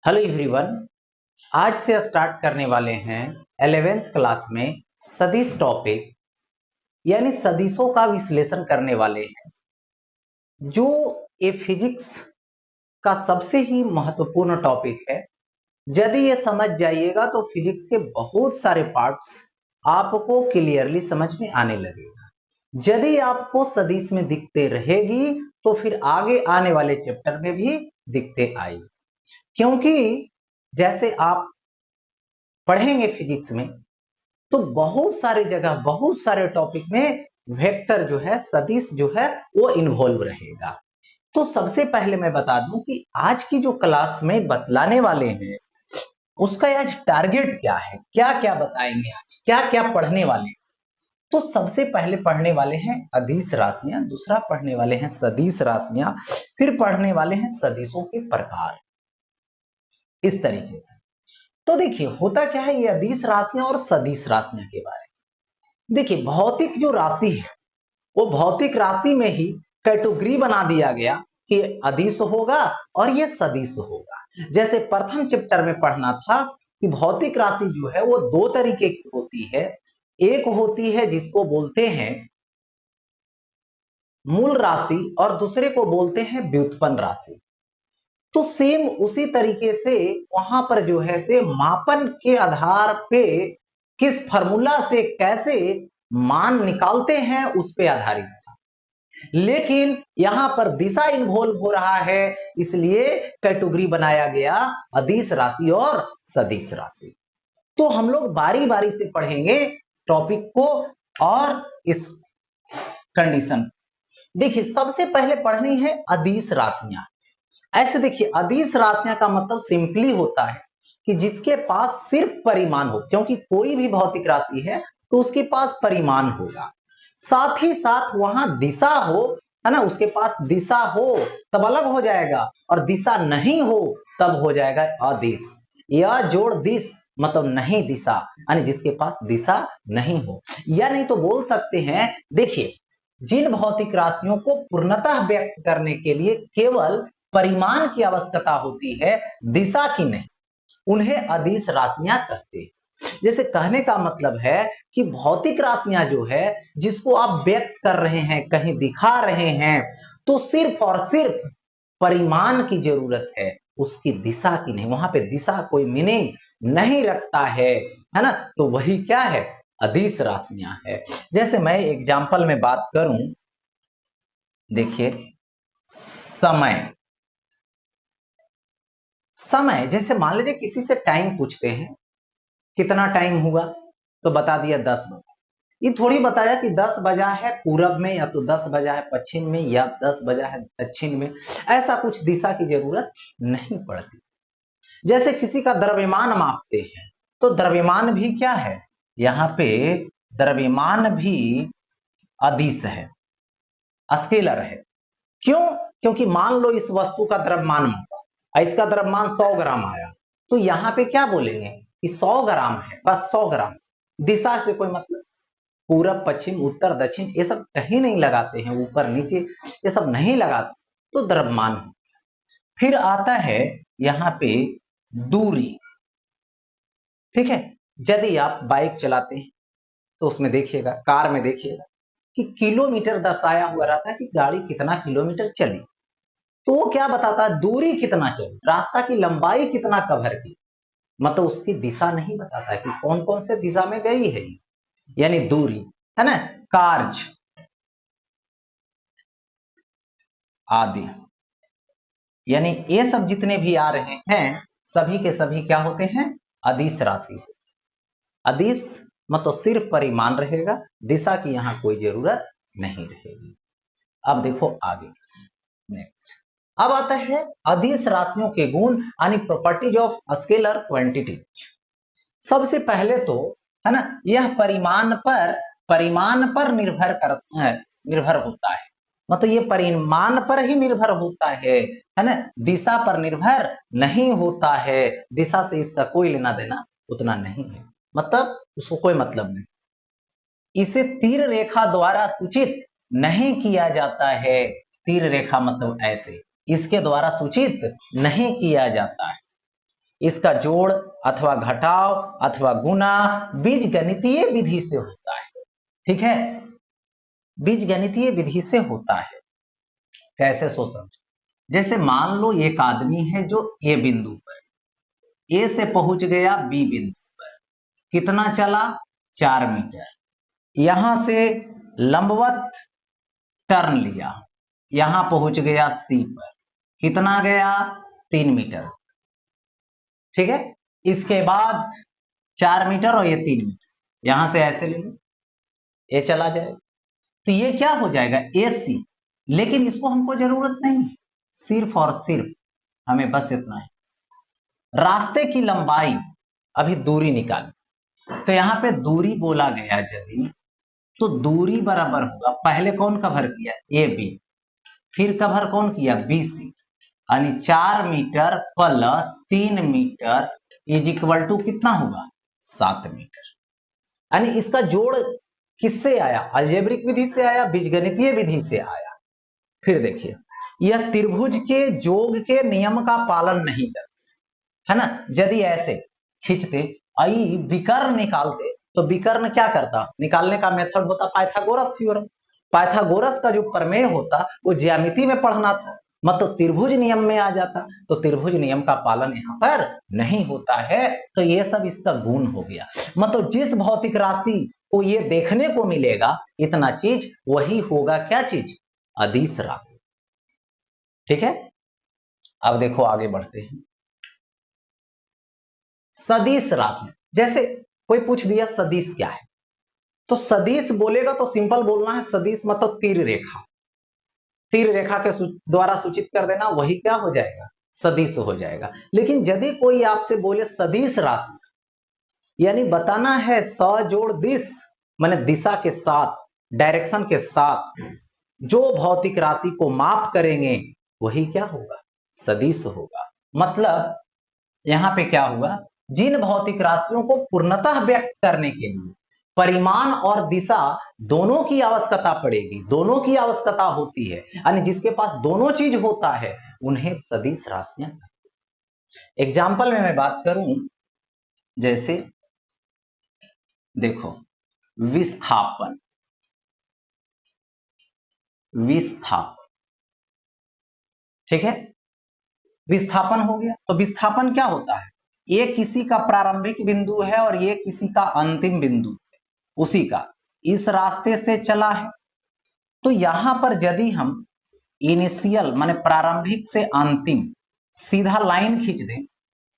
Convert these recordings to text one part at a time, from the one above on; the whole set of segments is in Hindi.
Hello everyone. आज से स्टार्ट करने वाले हैं 11th क्लास में सदिश टॉपिक यानी सदिशों का विश्लेषण करने वाले हैं, जो ये फिजिक्स का सबसे ही महत्वपूर्ण टॉपिक है। यदि ये समझ जाइएगा तो फिजिक्स के बहुत सारे पार्ट्स आपको क्लियरली समझ में आने लगेगा। यदि आपको सदिश में दिखते रहेगी तो फिर आगे आने वाले चैप्टर में भी दिखते आएगी, क्योंकि जैसे आप पढ़ेंगे फिजिक्स में तो बहुत सारे जगह बहुत सारे टॉपिक में वेक्टर जो है, सदिश जो है वो इन्वॉल्व रहेगा। तो सबसे पहले मैं बता दूं कि आज की जो क्लास में बतलाने वाले हैं उसका आज टारगेट क्या है, क्या क्या बताएंगे, आज क्या क्या पढ़ने वाले हैं। तो सबसे पहले पढ़ने वाले हैं अदिश राशियां, दूसरा पढ़ने वाले हैं सदिश राशियां, फिर पढ़ने वाले हैं सदिशों के प्रकार, इस तरीके से। तो देखिए होता क्या है ये अदिश राशियां और सदिश राशियां के बारे में। देखिए भौतिक जो राशि है वो भौतिक राशि में ही कैटेगरी बना दिया गया कि अदिश होगा और ये सदिश होगा। जैसे प्रथम चैप्टर में पढ़ना था कि भौतिक राशि जो है वो दो तरीके की होती है। एक होती है जिसको बोलते हैं मूल राशि और दूसरे को बोलते हैं व्युत्पन्न राशि। तो सेम उसी तरीके से वहां पर जो है से मापन के आधार पे किस फॉर्मूला से कैसे मान निकालते हैं उस पे आधारित था, लेकिन यहां पर दिशा इन्वॉल्व हो रहा है, इसलिए कैटेगरी बनाया गया अदिश राशि और सदिश राशि। तो हम लोग बारी बारी से पढ़ेंगे टॉपिक को और इस कंडीशन। देखिए सबसे पहले पढ़नी है अदिश राशियां। ऐसे देखिए अदिश राशियां का मतलब सिंपली होता है कि जिसके पास सिर्फ परिमाण हो, क्योंकि कोई भी भौतिक राशि है तो उसके पास परिमाण होगा, साथ ही साथ वहां दिशा हो, है ना, उसके पास दिशा हो तब अलग हो जाएगा, और दिशा नहीं हो तब हो जाएगा अदिश। या जोड़ दिश मतलब नहीं दिशा, यानी जिसके पास दिशा नहीं हो। या नहीं तो बोल सकते हैं, देखिए जिन भौतिक राशियों को पूर्णतः व्यक्त करने के लिए केवल परिमाण की आवश्यकता होती है, दिशा की नहीं, उन्हें अदिश राशियां कहते हैं। जैसे कहने का मतलब है कि भौतिक राशियां जो है जिसको आप व्यक्त कर रहे हैं, कहीं दिखा रहे हैं, तो सिर्फ और सिर्फ परिमाण की जरूरत है, उसकी दिशा की नहीं। वहां पे दिशा कोई मीनिंग नहीं रखता है ना, तो वही क्या है, अदिश राशियां है। जैसे मैं एग्जाम्पल में बात करूं, देखिए समय। समय जैसे मान लीजिए किसी से टाइम पूछते हैं, कितना टाइम हुआ, तो बता दिया 10 बजा। ये थोड़ी बताया कि 10 बजा है पूरब में, या तो 10 बजा है पश्चिम में, या 10 बजा है दक्षिण में। ऐसा कुछ दिशा की जरूरत नहीं पड़ती। जैसे किसी का द्रव्यमान मापते हैं, तो द्रव्यमान भी क्या है, यहाँ पे द्रव्यमान भी अदिश है, स्केलर है। क्यों? क्योंकि मान लो इस वस्तु का द्रव्यमान मापा, इसका द्रव्यमान 100 ग्राम आया, तो यहाँ पे क्या बोलेंगे कि 100 ग्राम है, बस 100 ग्राम। दिशा से कोई मतलब पूरब पश्चिम उत्तर दक्षिण ये सब कहीं नहीं लगाते हैं, ऊपर नीचे ये सब नहीं लगाते, तो द्रव्यमान। फिर आता है यहाँ पे दूरी। ठीक है, यदि आप बाइक चलाते हैं तो उसमें देखिएगा, कार में देखिएगा कि किलोमीटर दर्शाया हुआ रहता है कि गाड़ी कितना किलोमीटर चली, तो वो क्या बताता है, दूरी कितना चली, रास्ता की लंबाई कितना कवर की, मतलब उसकी दिशा नहीं बताता है कि कौन कौन से दिशा में गई है, यानी दूरी, है ना, कार्य आदि, यानी ये सब जितने भी आ रहे हैं सभी के सभी क्या होते हैं, अदिश राशि। अदिश मतलब सिर्फ परिमाण रहेगा, दिशा की यहां कोई जरूरत नहीं रहेगी। अब देखो आगे, नेक्स्ट। अब आता है अदिश राशियों के गुण यानी प्रॉपर्टीज ऑफ स्केलर क्वांटिटी। सबसे पहले तो, है ना, यह परिमाण पर निर्भर होता है, मतलब ये परिमाण पर ही निर्भर होता है ना, दिशा पर निर्भर नहीं होता है। दिशा से इसका कोई लेना देना उतना नहीं है, मतलब उसको कोई मतलब नहीं। इसे तीर रेखा द्वारा सूचित नहीं किया जाता है। तीर रेखा मतलब ऐसे, इसके द्वारा सूचित नहीं किया जाता है। इसका जोड़ अथवा घटाव अथवा गुना बीजगणितीय विधि से होता है। ठीक है, बीजगणितीय विधि से होता है। कैसे सो समझो, जैसे मान लो एक आदमी है जो ए बिंदु पर, ए से पहुंच गया बी बिंदु पर, कितना चला 4 मीटर, यहां से लंबवत टर्न लिया, यहां पहुंच गया सी पर, कितना गया 3 मीटर। ठीक है, इसके बाद 4 मीटर और ये 3 मीटर, यहां से ऐसे ले लो, ये चला जाएगा, तो ये क्या हो जाएगा ए सी। लेकिन इसको हमको जरूरत नहीं, सिर्फ और सिर्फ हमें बस इतना है, रास्ते की लंबाई अभी दूरी निकाली, तो यहां पे दूरी बोला गया यदि, तो दूरी बराबर होगा, पहले कौन कवर किया ए बी, फिर कवर कौन किया बी सी, यानी 4 metre plus 3 metre is equal to कितना होगा 7 मीटर। यानी इसका जोड़ किससे आया, अलजेब्रिक विधि से आया, बीजगणितीय विधि से आया। फिर देखिए, यह त्रिभुज के जोग के नियम का पालन नहीं करता है ना। यदि ऐसे खींचते आई विकर्ण निकालते, तो विकर्ण क्या करता, निकालने का मेथड होता पाइथागोरस थ्योरम। पाइथागोरस का जो प्रमेय होता वो ज्यामिति में पढ़ना था, मतलब त्रिभुज नियम में आ जाता, तो त्रिभुज नियम का पालन यहाँ पर नहीं होता है, तो ये सब इसका गुण हो गया। मतलब जिस भौतिक राशि को ये देखने को मिलेगा इतना चीज, वही होगा क्या चीज, अदिश राशि। ठीक है, अब देखो आगे बढ़ते हैं। सदिश राशि, जैसे कोई पूछ दिया सदिश क्या है, तो सदिश बोलेगा तो सिंपल बोलना है, सदिश मतलब तीर रेखा, तीर रेखा के द्वारा सूचित कर देना, वही क्या हो जाएगा सदिश हो जाएगा। लेकिन यदि कोई आपसे बोले सदिश राशि, यानी बताना है स जोड़ दिश, माने दिशा के साथ, डायरेक्शन के साथ जो भौतिक राशि को माप करेंगे वही क्या होगा सदिश होगा। मतलब यहां पे क्या होगा, जिन भौतिक राशियों को पूर्णतः व्यक्त करने के लिए परिमाण और दिशा दोनों की आवश्यकता पड़ेगी, दोनों की आवश्यकता होती है, यानी जिसके पास दोनों चीज होता है उन्हें सदिश राशियां। एग्जाम्पल में मैं बात करूं, जैसे देखो विस्थापन, विस्थापन, ठीक है, विस्थापन हो गया। तो विस्थापन क्या होता है, ये किसी का प्रारंभिक बिंदु है और ये किसी का अंतिम बिंदु है, उसी का इस रास्ते से चला है। तो यहां पर यदि हम इनिशियल माने प्रारंभिक से अंतिम सीधा लाइन खींच दें,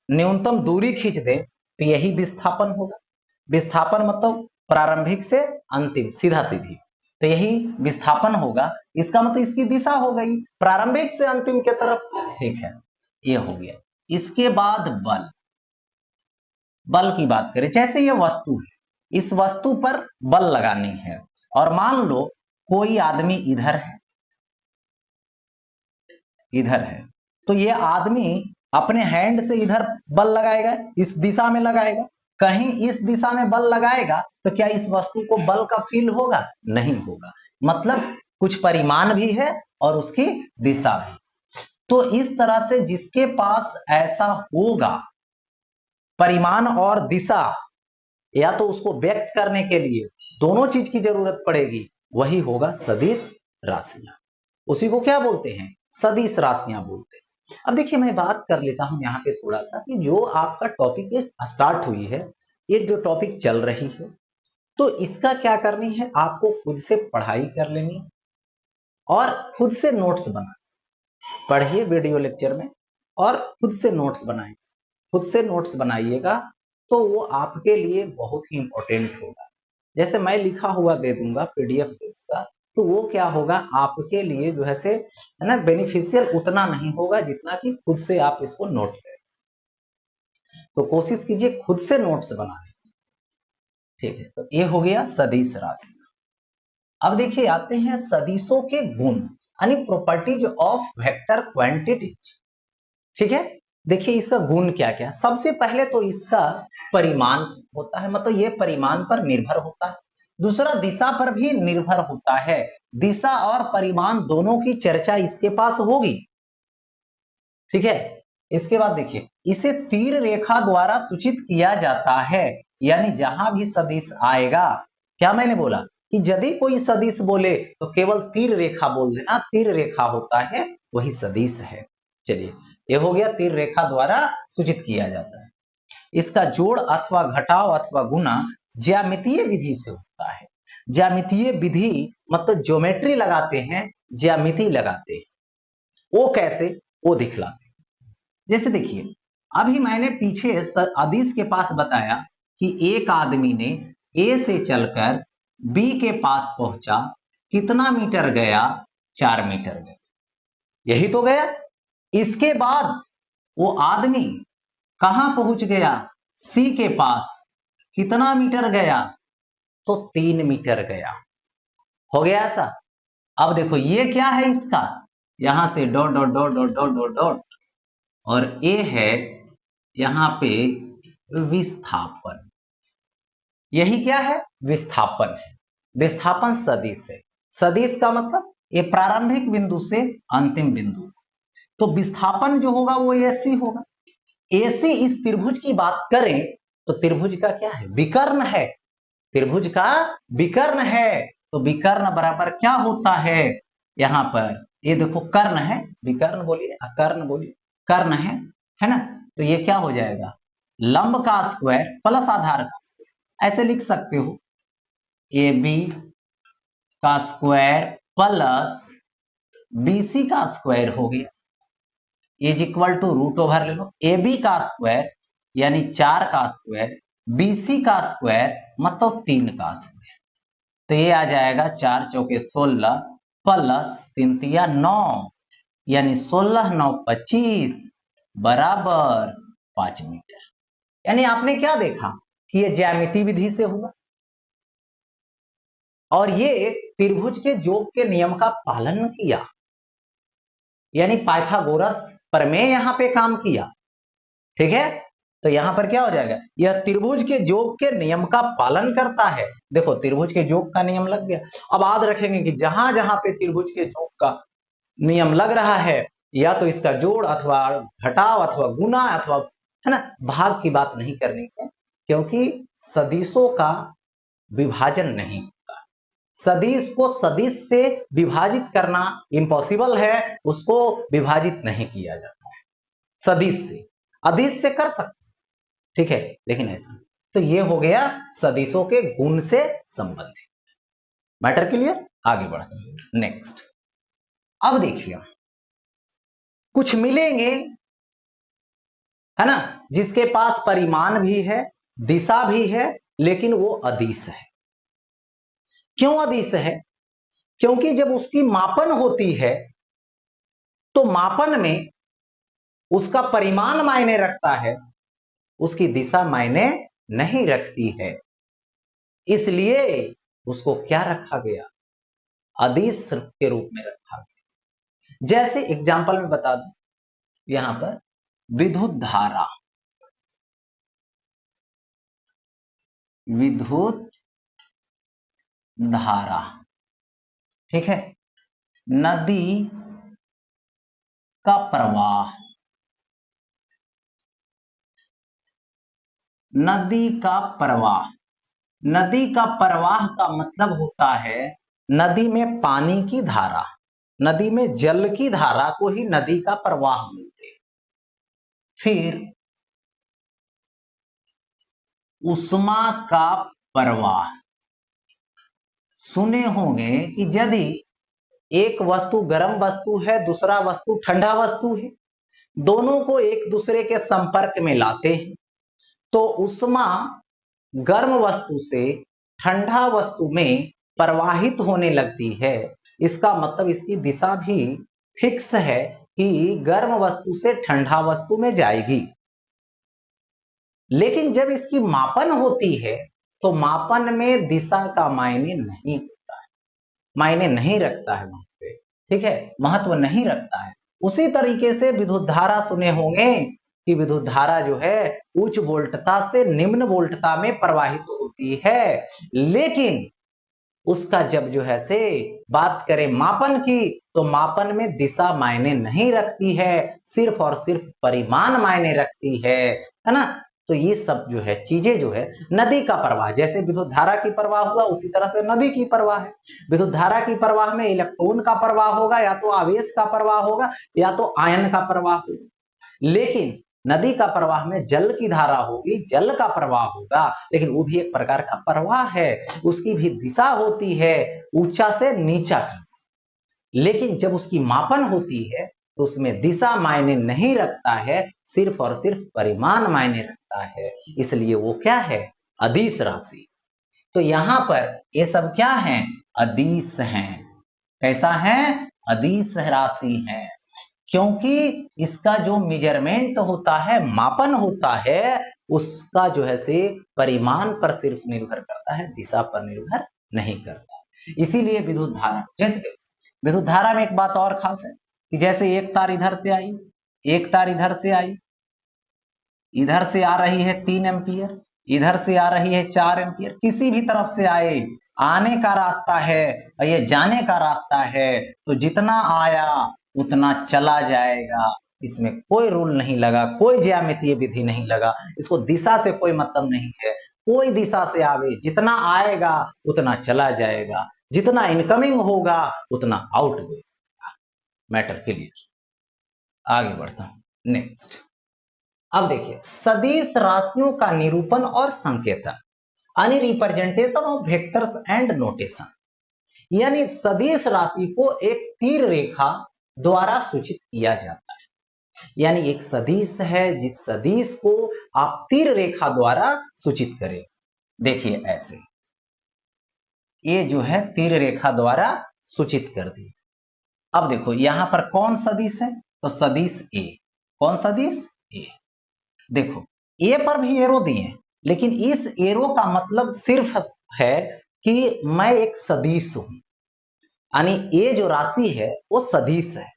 न्यूनतम दूरी खींच दें, तो यही विस्थापन होगा। विस्थापन मतलब प्रारंभिक से अंतिम सीधा सीधी, तो यही विस्थापन होगा। इसका मतलब इसकी दिशा हो गई प्रारंभिक से अंतिम के तरफ। ठीक है, ये हो गया। इसके बाद बल, बल की बात करें, जैसे ये वस्तु है, इस वस्तु पर बल लगानी है, और मान लो कोई आदमी इधर है, इधर है, तो ये आदमी अपने हैंड से इधर बल लगाएगा, इस दिशा में लगाएगा, कहीं इस दिशा में बल लगाएगा, तो क्या इस वस्तु को बल का फील होगा, नहीं होगा। मतलब कुछ परिमाण भी है और उसकी दिशा भी। तो इस तरह से जिसके पास ऐसा होगा परिमाण और दिशा, या तो उसको व्यक्त करने के लिए दोनों चीज की जरूरत पड़ेगी, वही होगा सदिश राशियां। उसी को क्या बोलते हैं, सदिश राशियां बोलते हैं। अब देखिए मैं बात कर लेता हूं यहाँ पे थोड़ा सा, कि जो आपका टॉपिक ये स्टार्ट हुई है, ये जो टॉपिक चल रही है, तो इसका क्या करनी है, आपको खुद से पढ़ाई कर लेनी है और खुद से नोट्स बना, पढ़िए वीडियो लेक्चर में और खुद से नोट्स बनाइए। खुद से नोट्स बनाइएगा तो वो आपके लिए बहुत ही इंपॉर्टेंट होगा। जैसे मैं लिखा हुआ दे दूंगा, पीडीएफ दे दूंगा, तो वो क्या होगा आपके लिए जो है ना बेनिफिशियल उतना नहीं होगा जितना कि खुद से आप इसको नोट करें। तो कोशिश कीजिए खुद से नोट्स बनाने। ठीक है, तो ये हो गया सदिश राशि। अब देखिए आते हैं सदिशों के गुण, यानी प्रॉपर्टीज ऑफ वेक्टर क्वांटिटीज। ठीक है, देखिए इसका गुण क्या क्या। सबसे पहले तो इसका परिमाण होता है, मतलब ये परिमाण पर निर्भर होता है। दूसरा दिशा पर भी निर्भर होता है, दिशा और परिमाण दोनों की चर्चा इसके पास होगी। ठीक है, इसके बाद देखिए, इसे तीर रेखा द्वारा सूचित किया जाता है, यानी जहां भी सदिश आएगा, क्या मैंने बोला कि यदि कोई सदिश बोले तो केवल तीर रेखा बोल देना, तीर रेखा होता है वही सदिश है। चलिए, ये हो गया तीर रेखा द्वारा सूचित किया जाता है। इसका जोड़ अथवा घटाव अथवा गुना ज्यामितीय विधि से होता है। ज्यामितीय विधि मतलब ज्योमेट्री लगाते हैं, ज्यामिति लगाते हैं। वो कैसे, वो दिखलाते हैं। जैसे देखिए, अभी मैंने पीछे अदिश के पास बताया कि एक आदमी ने ए से चलकर बी के पास पहुंचा, कितना मीटर गया, 4 मीटर गया, यही तो गया। इसके बाद वो आदमी कहां पहुंच गया, सी के पास, कितना मीटर गया, तो 3 मीटर गया। हो गया ऐसा। अब देखो ये क्या है इसका, यहां से dot dot dot dot dot dot dot, और ए है यहां पे विस्थापन। यही क्या है, विस्थापन है। विस्थापन सदिश है। सदिश का मतलब ये प्रारंभिक बिंदु से अंतिम बिंदु, तो विस्थापन जो होगा वो एसी होगा। एसी इस त्रिभुज की बात करें तो त्रिभुज का क्या है, विकर्ण है। त्रिभुज का विकर्ण है, तो विकर्ण बराबर क्या होता है, यहां पर ये देखो कर्ण है, विकर्ण बोलिए, अकर्ण बोलिए, कर्ण है ना। तो ये क्या हो जाएगा, लंब का स्क्वायर प्लस आधार का स्क्वायर, ऐसे लिख सकते हो, ए बी का स्क्वायर प्लस बीसी का स्क्वायर हो गया, is equal to root over ले लो, ए बी का स्क्वायर यानी 4 का स्क्वायर, बीसी का स्क्वायर मतलब 3 का स्क्वायर। तो ये आ जाएगा 4 चौके 16 प्लस 3 तिया 9, यानी 16 9 25 बराबर 5 मीटर। यानी आपने क्या देखा कि ये ज्यामिति विधि से हुआ, और ये त्रिभुज के योग के नियम का पालन किया, यानी पाइथागोरस प्रमेय यहां पे काम किया। ठीक है, तो यहां पर क्या हो जाएगा, यह त्रिभुज के योग के नियम का पालन करता है। देखो त्रिभुज के योग का नियम लग गया। अब याद रखेंगे कि जहां जहां पे त्रिभुज के योग का नियम लग रहा है, या तो इसका जोड़ अथवा घटाव अथवा गुना अथवा, है ना, भाग की बात नहीं करनी है, क्योंकि सदिशों का विभाजन नहीं होता। सदिश को सदिश से विभाजित करना इम्पॉसिबल है, उसको विभाजित नहीं किया जाता है। सदिश से, अदिश से कर सकते, ठीक है, लेकिन ऐसा। तो ये हो गया सदिशों के गुण से संबंधित मैटर। क्लियर, आगे बढ़ते हैं नेक्स्ट। अब देखिए, कुछ मिलेंगे, है ना, जिसके पास परिमाण भी है, दिशा भी है, लेकिन वो अदिश है। क्यों अदिश है, क्योंकि जब उसकी मापन होती है तो मापन में उसका परिमाण मायने रखता है, उसकी दिशा मायने नहीं रखती है। इसलिए उसको क्या रखा गया, अदिश के रूप में रखा गया। जैसे एग्जांपल में बता दूं, यहां पर विद्युत धारा, विद्युत धारा, ठीक है, नदी का प्रवाह, नदी का प्रवाह। नदी का प्रवाह का मतलब होता है नदी में पानी की धारा, नदी में जल की धारा को ही नदी का प्रवाह बोलते हैं। फिर उष्मा का प्रवाह, सुने होंगे कि यदि एक वस्तु गर्म वस्तु है, दूसरा वस्तु ठंडा वस्तु है, दोनों को एक दूसरे के संपर्क में लाते हैं, तो उष्मा गर्म वस्तु से ठंडा वस्तु में प्रवाहित होने लगती है। इसका मतलब इसकी दिशा भी फिक्स है कि गर्म वस्तु से ठंडा वस्तु में जाएगी। लेकिन जब इसकी मापन होती है तो मापन में दिशा का मायने नहीं होता है, मायने नहीं रखता है वहां पे, ठीक है, महत्व नहीं रखता है। उसी तरीके से विद्युत धारा सुने होंगे कि विद्युत धारा जो है उच्च वोल्टता से निम्न वोल्टता में प्रवाहित होती है, लेकिन उसका जब जो है से बात करें मापन की, तो मापन में दिशा मायने नहीं रखती है, सिर्फ और सिर्फ परिमाण मायने रखती है ना। तो ये सब जो है चीजें जो है नदी का प्रवाह, जैसे विद्युत धारा की प्रवाह हुआ उसी तरह से नदी की प्रवाह है। विद्युत धारा की प्रवाह में इलेक्ट्रॉन का प्रवाह होगा, या तो आवेश का प्रवाह होगा, या तो आयन का प्रवाह होगा। लेकिन नदी का प्रवाह में जल की धारा होगी, जल का प्रवाह होगा, लेकिन वो भी एक प्रकार का प्रवाह है, उसकी भी दिशा होती है ऊंचा से नीचा की। लेकिन जब उसकी मापन होती है तो उसमें दिशा मायने नहीं रखता है, सिर्फ और सिर्फ परिमाण मायने रखता है, इसलिए वो क्या है, अदिश राशि। तो यहां पर ये सब क्या है, अदिश हैं। कैसा है, अदिश राशि है, क्योंकि इसका जो मेजरमेंट होता है, मापन होता है, उसका जो है से परिमाण पर सिर्फ निर्भर करता है, दिशा पर निर्भर नहीं करता। इसीलिए विद्युत धारा, जैसे विद्युत धारा में एक बात और खास है कि जैसे एक तार इधर से आई, एक तार इधर से आई, इधर से आ रही है 3 एम्पियर, इधर से आ रही है 4 एम्पियर, किसी भी तरफ से आए, आने का रास्ता है और ये जाने का रास्ता है, तो जितना आया उतना चला जाएगा। इसमें कोई रूल नहीं लगा, कोई ज्यामितीय विधि नहीं लगा, इसको दिशा से कोई मतलब नहीं है। कोई दिशा से आवे, जितना आएगा उतना चला जाएगा, जितना इनकमिंग होगा उतना आउटगोइंग। मैटर क्लियर, आगे बढ़ता हूं नेक्स्ट। अब देखिए, सदिश राशियों का निरूपण और संकेतन, यानी representation of vectors and notation. यानी सदिश राशि को एक तीर रेखा द्वारा सूचित किया जाता है। यानी एक सदिश है, जिस सदिश को आप तीर रेखा द्वारा सूचित करें। देखिए ऐसे, ये जो है तीर रेखा द्वारा सूचित कर दी। अब देखो यहां पर कौन सदिश है, तो सदिश ए। कौन सदिश, ए। देखो ए पर भी एरो दिए, लेकिन इस एरो का मतलब सिर्फ है कि मैं एक सदिश हूं, यानी ये जो राशि है वो सदिश है।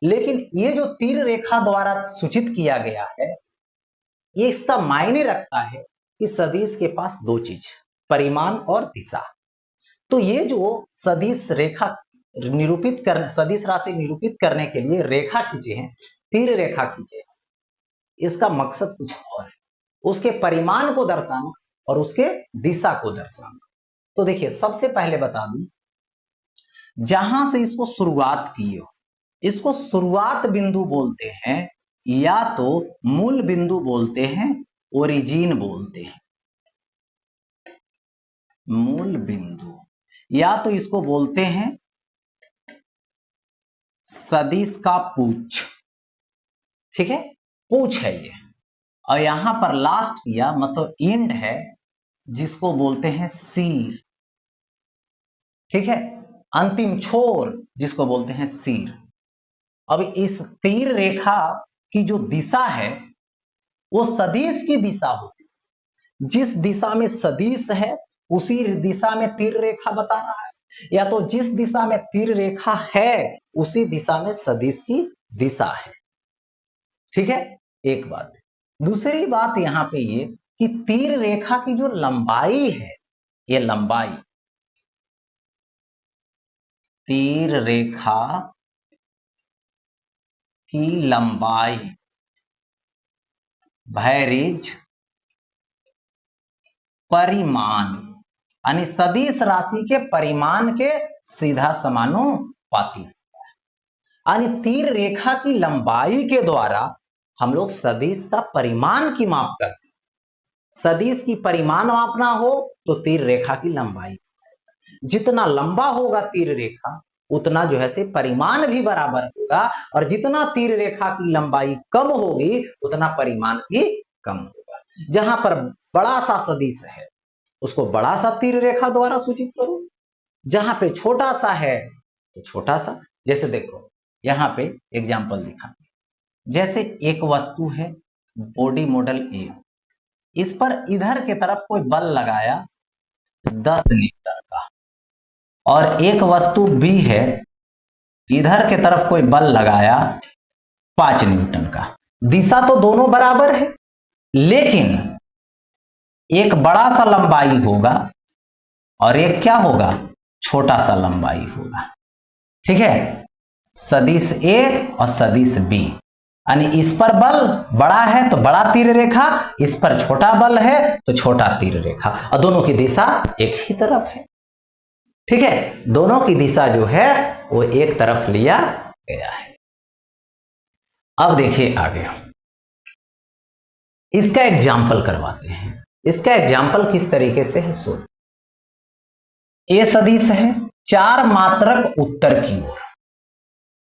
लेकिन ये जो तीर रेखा द्वारा सूचित किया गया है, ये इसका मायने रखता है कि सदिश के पास दो चीज, परिमाण और दिशा। तो ये जो सदिश रेखा निरूपित करने, सदिश राशि निरूपित करने के लिए रेखा खींचे हैं, तीर रेखा खींचे, इसका मकसद कुछ और है, उसके परिमाण को दर्शाना और उसके दिशा को दर्शाना। तो देखिए सबसे पहले बता दूं, जहां से इसको शुरुआत की हो, इसको शुरुआत बिंदु बोलते हैं, या तो मूल बिंदु बोलते हैं, ओरिजिन बोलते हैं, मूल बिंदु, या तो इसको बोलते हैं सदिश का पूछ। ठीक है, पूछ है ये, और यहां पर लास्ट किया मतलब एंड है, जिसको बोलते हैं सिर। ठीक है, अंतिम छोर जिसको बोलते हैं सिर। अब इस तीर रेखा की जो दिशा है वो सदिश की दिशा होती है। जिस दिशा में सदिश है उसी दिशा में तीर रेखा बता रहा है, या तो जिस दिशा में तीर रेखा है उसी दिशा में सदिश की दिशा है। ठीक है, एक बात। दूसरी बात यहां पे ये कि तीर रेखा की जो लंबाई है, ये लंबाई, तीर रेखा की लंबाई भैरिज परिमाण, यानी सदिश राशि के परिमाण के सीधा समानुपाती होता है। यानी तीर रेखा की लंबाई के द्वारा हम लोग सदिश का परिमाण की माप करते हैं। सदिश की परिमाण मापना हो तो तीर रेखा की लंबाई, जितना लंबा होगा तीर रेखा उतना जो है से परिमाण भी बराबर होगा, और जितना तीर रेखा की लंबाई कम होगी उतना परिमाण भी कम होगा। जहां पर बड़ा सा सदिश है उसको बड़ा सा तीर रेखा द्वारा सूचित करो, जहां पे छोटा सा है तो छोटा सा। जैसे देखो यहां पे एग्जांपल दिखा, जैसे एक वस्तु है बॉडी मॉडल ए, इस पर इधर के तरफ कोई बल लगाया 10 न्यूटन का, और एक वस्तु बी है, इधर के तरफ कोई बल लगाया 5 न्यूटन का। दिशा तो दोनों बराबर है, लेकिन एक बड़ा सा लंबाई होगा और एक क्या होगा, छोटा सा लंबाई होगा। ठीक है, सदिश ए और सदिश बी, यानी इस पर बल बड़ा है तो बड़ा तीर रेखा, इस पर छोटा बल है तो छोटा तीर रेखा, और दोनों की दिशा एक ही तरफ है। ठीक है, दोनों की दिशा जो है वो एक तरफ लिया गया है। अब देखिए आगे, इसका एग्जाम्पल करवाते हैं। इसका एग्जाम्पल किस तरीके से है सो, ए सदिश है 4 मात्रक उत्तर की ओर,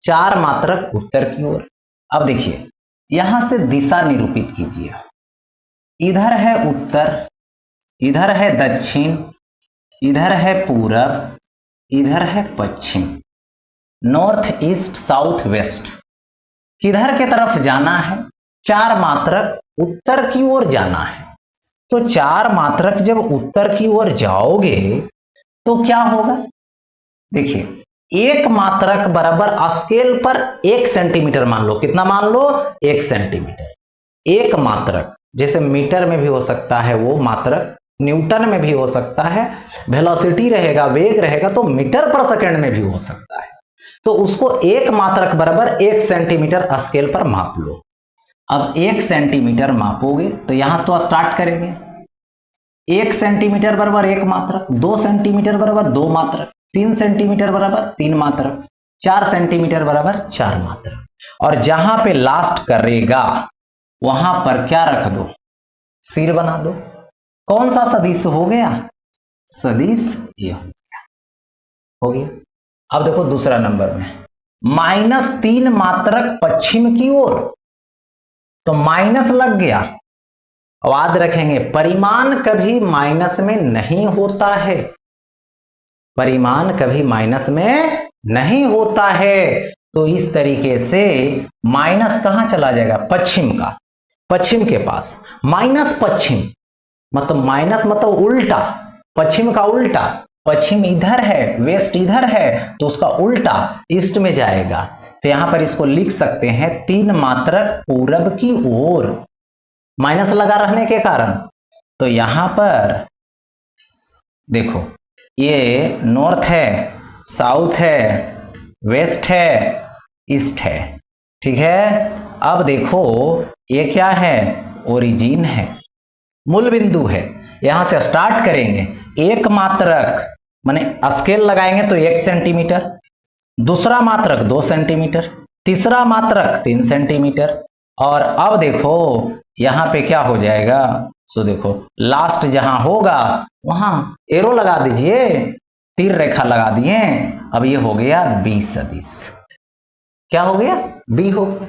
4 मात्रक उत्तर की ओर। अब देखिए यहां से दिशा निरूपित कीजिए, इधर है उत्तर, इधर है दक्षिण, इधर है पूरब, इधर है पश्चिम, नॉर्थ ईस्ट साउथ वेस्ट। किधर के तरफ जाना है? 4 मात्रक उत्तर की ओर जाना है। तो 4 मात्रक जब उत्तर की ओर जाओगे तो क्या होगा? देखिए, 1 मात्रक बराबर स्केल पर 1 सेंटीमीटर मान लो। कितना मान लो? 1 सेंटीमीटर। 1 मात्रक, जैसे मीटर में भी हो सकता है वो मात्रक, न्यूटन में भी हो सकता है, वेलोसिटी रहेगा, वेग रहेगा तो मीटर पर सेकंड में भी हो सकता है। तो उसको 1 मात्रक बराबर 1 सेंटीमीटर स्केल पर माप लो। अब 1 सेंटीमीटर मापोगे तो यहां से तो स्टार्ट करेंगे। 1 सेंटीमीटर बराबर 1 मात्रक, 2 सेंटीमीटर बराबर 2 मात्रक, 3 सेंटीमीटर बराबर 3 मात्रक, 4 सेंटीमीटर बराबर 4 मात्रक, और जहां पे लास्ट करेगा वहां पर क्या रख दो? सिर बना दो। कौन सा सदिश हो गया? सदिश ये हो गया। अब देखो दूसरा नंबर में, -3 मात्रक पश्चिम की ओर, तो माइनस लग गया। याद रखेंगे परिमाण कभी माइनस में नहीं होता है, परिमाण कभी माइनस में नहीं होता है। तो इस तरीके से माइनस कहां चला जाएगा? पश्चिम का, पश्चिम के पास। माइनस पश्चिम मतलब माइनस मतलब उल्टा, पश्चिम का उल्टा। पश्चिम इधर है, वेस्ट इधर है, तो उसका उल्टा ईस्ट में जाएगा। तो यहां पर इसको लिख सकते हैं 3 मात्रक पूरब की ओर, माइनस लगा रहने के कारण। तो यहां पर देखो, ये नॉर्थ है, साउथ है, वेस्ट है, ईस्ट है। ठीक है, अब देखो ये क्या है? ओरिजिन है, मूल बिंदु है। यहां से स्टार्ट करेंगे, 1 मात्रक माने स्केल लगाएंगे तो 1 सेंटीमीटर, दूसरा मात्रक 2 सेंटीमीटर, तीसरा मात्रक 3 सेंटीमीटर, और अब देखो यहां पे क्या हो जाएगा? सो देखो लास्ट जहां होगा वहां एरो लगा दीजिए, तीर रेखा लगा दिए। अब ये हो गया बी सदिश। क्या हो गया? बी हो गया,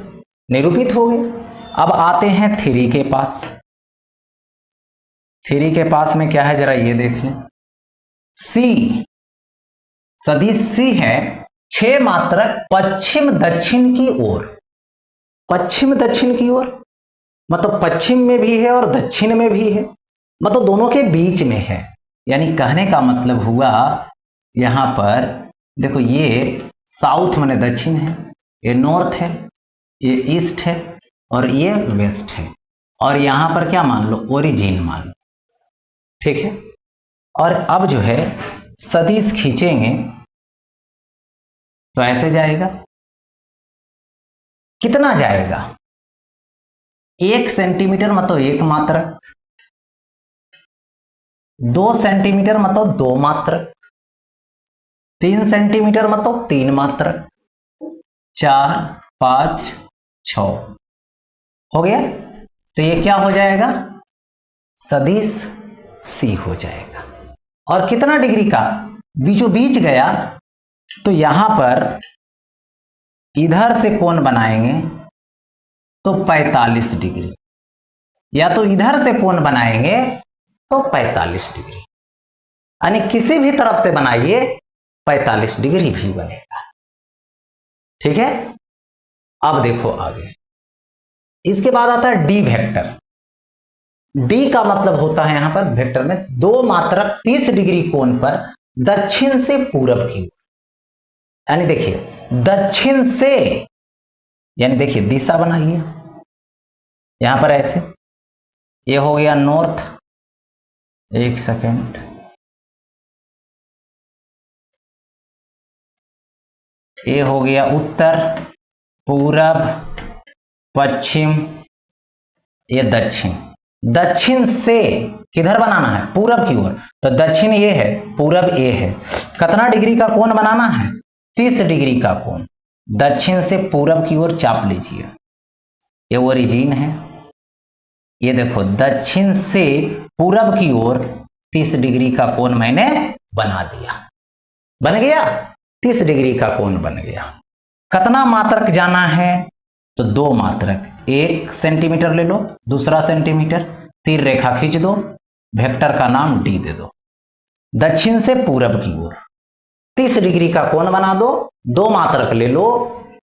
निरूपित हो गया। अब आते हैं 3 के पास। 3 के पास में क्या है जरा ये देख लें। सी सदिश सी है 6 मात्रक पश्चिम दक्षिण की ओर, पश्चिम दक्षिण की ओर मतलब पश्चिम में भी है और दक्षिण में भी है, मतलब दोनों के बीच में है। यानी कहने का मतलब हुआ यहां पर देखो, ये साउथ माने दक्षिण है, ये नॉर्थ है, ये ईस्ट है, और ये वेस्ट है, और यहां पर क्या मान लो? ओरिजिन मान लो। ठीक है, और अब जो है सदिश खींचेंगे तो ऐसे जाएगा। कितना जाएगा? 1 सेंटीमीटर मतलब 1 मात्रक, 2 सेंटीमीटर मतलब 2 मात्रक, 3 सेंटीमीटर मतलब 3 मात्रक, 4 5 6 हो गया। तो ये क्या हो जाएगा? सदिश सी हो जाएगा। और कितना डिग्री का? बीचों बीच गया, तो यहां पर इधर से कोण बनाएंगे तो 45 डिग्री, या तो इधर से कोण बनाएंगे तो 45 डिग्री, यानी किसी भी तरफ से बनाइए 45 डिग्री भी बनेगा। ठीक है, अब देखो आगे, इसके बाद आता है डी वेक्टर। डी का मतलब होता है यहां पर वेक्टर में 2 मात्रक 30 डिग्री कोण पर दक्षिण से पूरब की ओर, यानी देखिए दक्षिण से, यानी देखिए दिशा बनाइए यहां पर ऐसे, ये हो गया नॉर्थ। एक सेकेंड, ये हो गया उत्तर, पूरब, पश्चिम, ये दक्षिण। दक्षिण से किधर बनाना है? पूरब की ओर। तो दक्षिण ये है, पूरब ये है। कितना डिग्री का कोण बनाना है? 30 डिग्री का कोण। दक्षिण से पूरब की ओर चाप लीजिए, ये ओरिजिन है। ये देखो, दक्षिण से पूरब की ओर 30 डिग्री का कोण मैंने बना दिया। बन गया, 30 डिग्री का कोण बन गया। कितना मात्रक जाना है? तो 2 मात्रक। 1 सेंटीमीटर ले लो, दूसरा सेंटीमीटर, तीर रेखा खींच दो, वेक्टर का नाम डी दे दो। दक्षिण से पूरब की ओर 30 डिग्री का कोण बना दो, 2 मात्रक ले लो,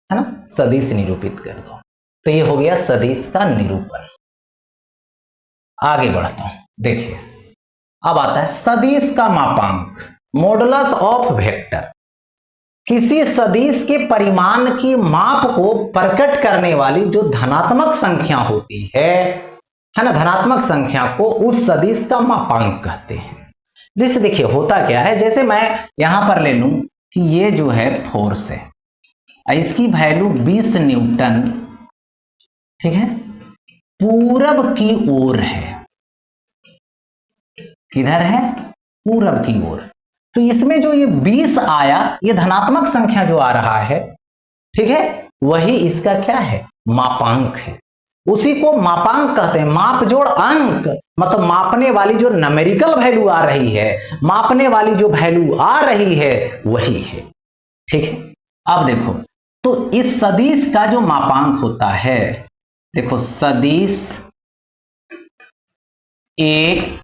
है ना, सदिश निरूपित कर दो। तो ये हो गया सदिश का निरूपण। आगे बढ़ता हूं, देखिए अब आता है सदिश का मापांक, मॉडुलस ऑफ वेक्टर। किसी सदिश के परिमाण की माप को प्रकट करने वाली जो धनात्मक संख्या होती है ना, धनात्मक संख्या को उस सदिश का मापांक कहते हैं। जैसे देखिए होता क्या है, जैसे मैं यहां पर ले लूं कि ये जो है फोर्स है, इसकी वैल्यू 20 न्यूटन, ठीक है, पूरब की ओर है। किधर है? पूरब की ओर। तो इसमें जो ये 20 आया, ये धनात्मक संख्या जो आ रहा है, ठीक है, वही इसका क्या है? मापांक है। उसी को मापांक कहते हैं। माप जोड़ अंक, मतलब मापने वाली जो न्यूमेरिकल वैल्यू आ रही है, मापने वाली जो वैल्यू आ रही है वही है, ठीक है। अब देखो, तो इस सदिश का जो मापांक होता है, देखो सदिश ए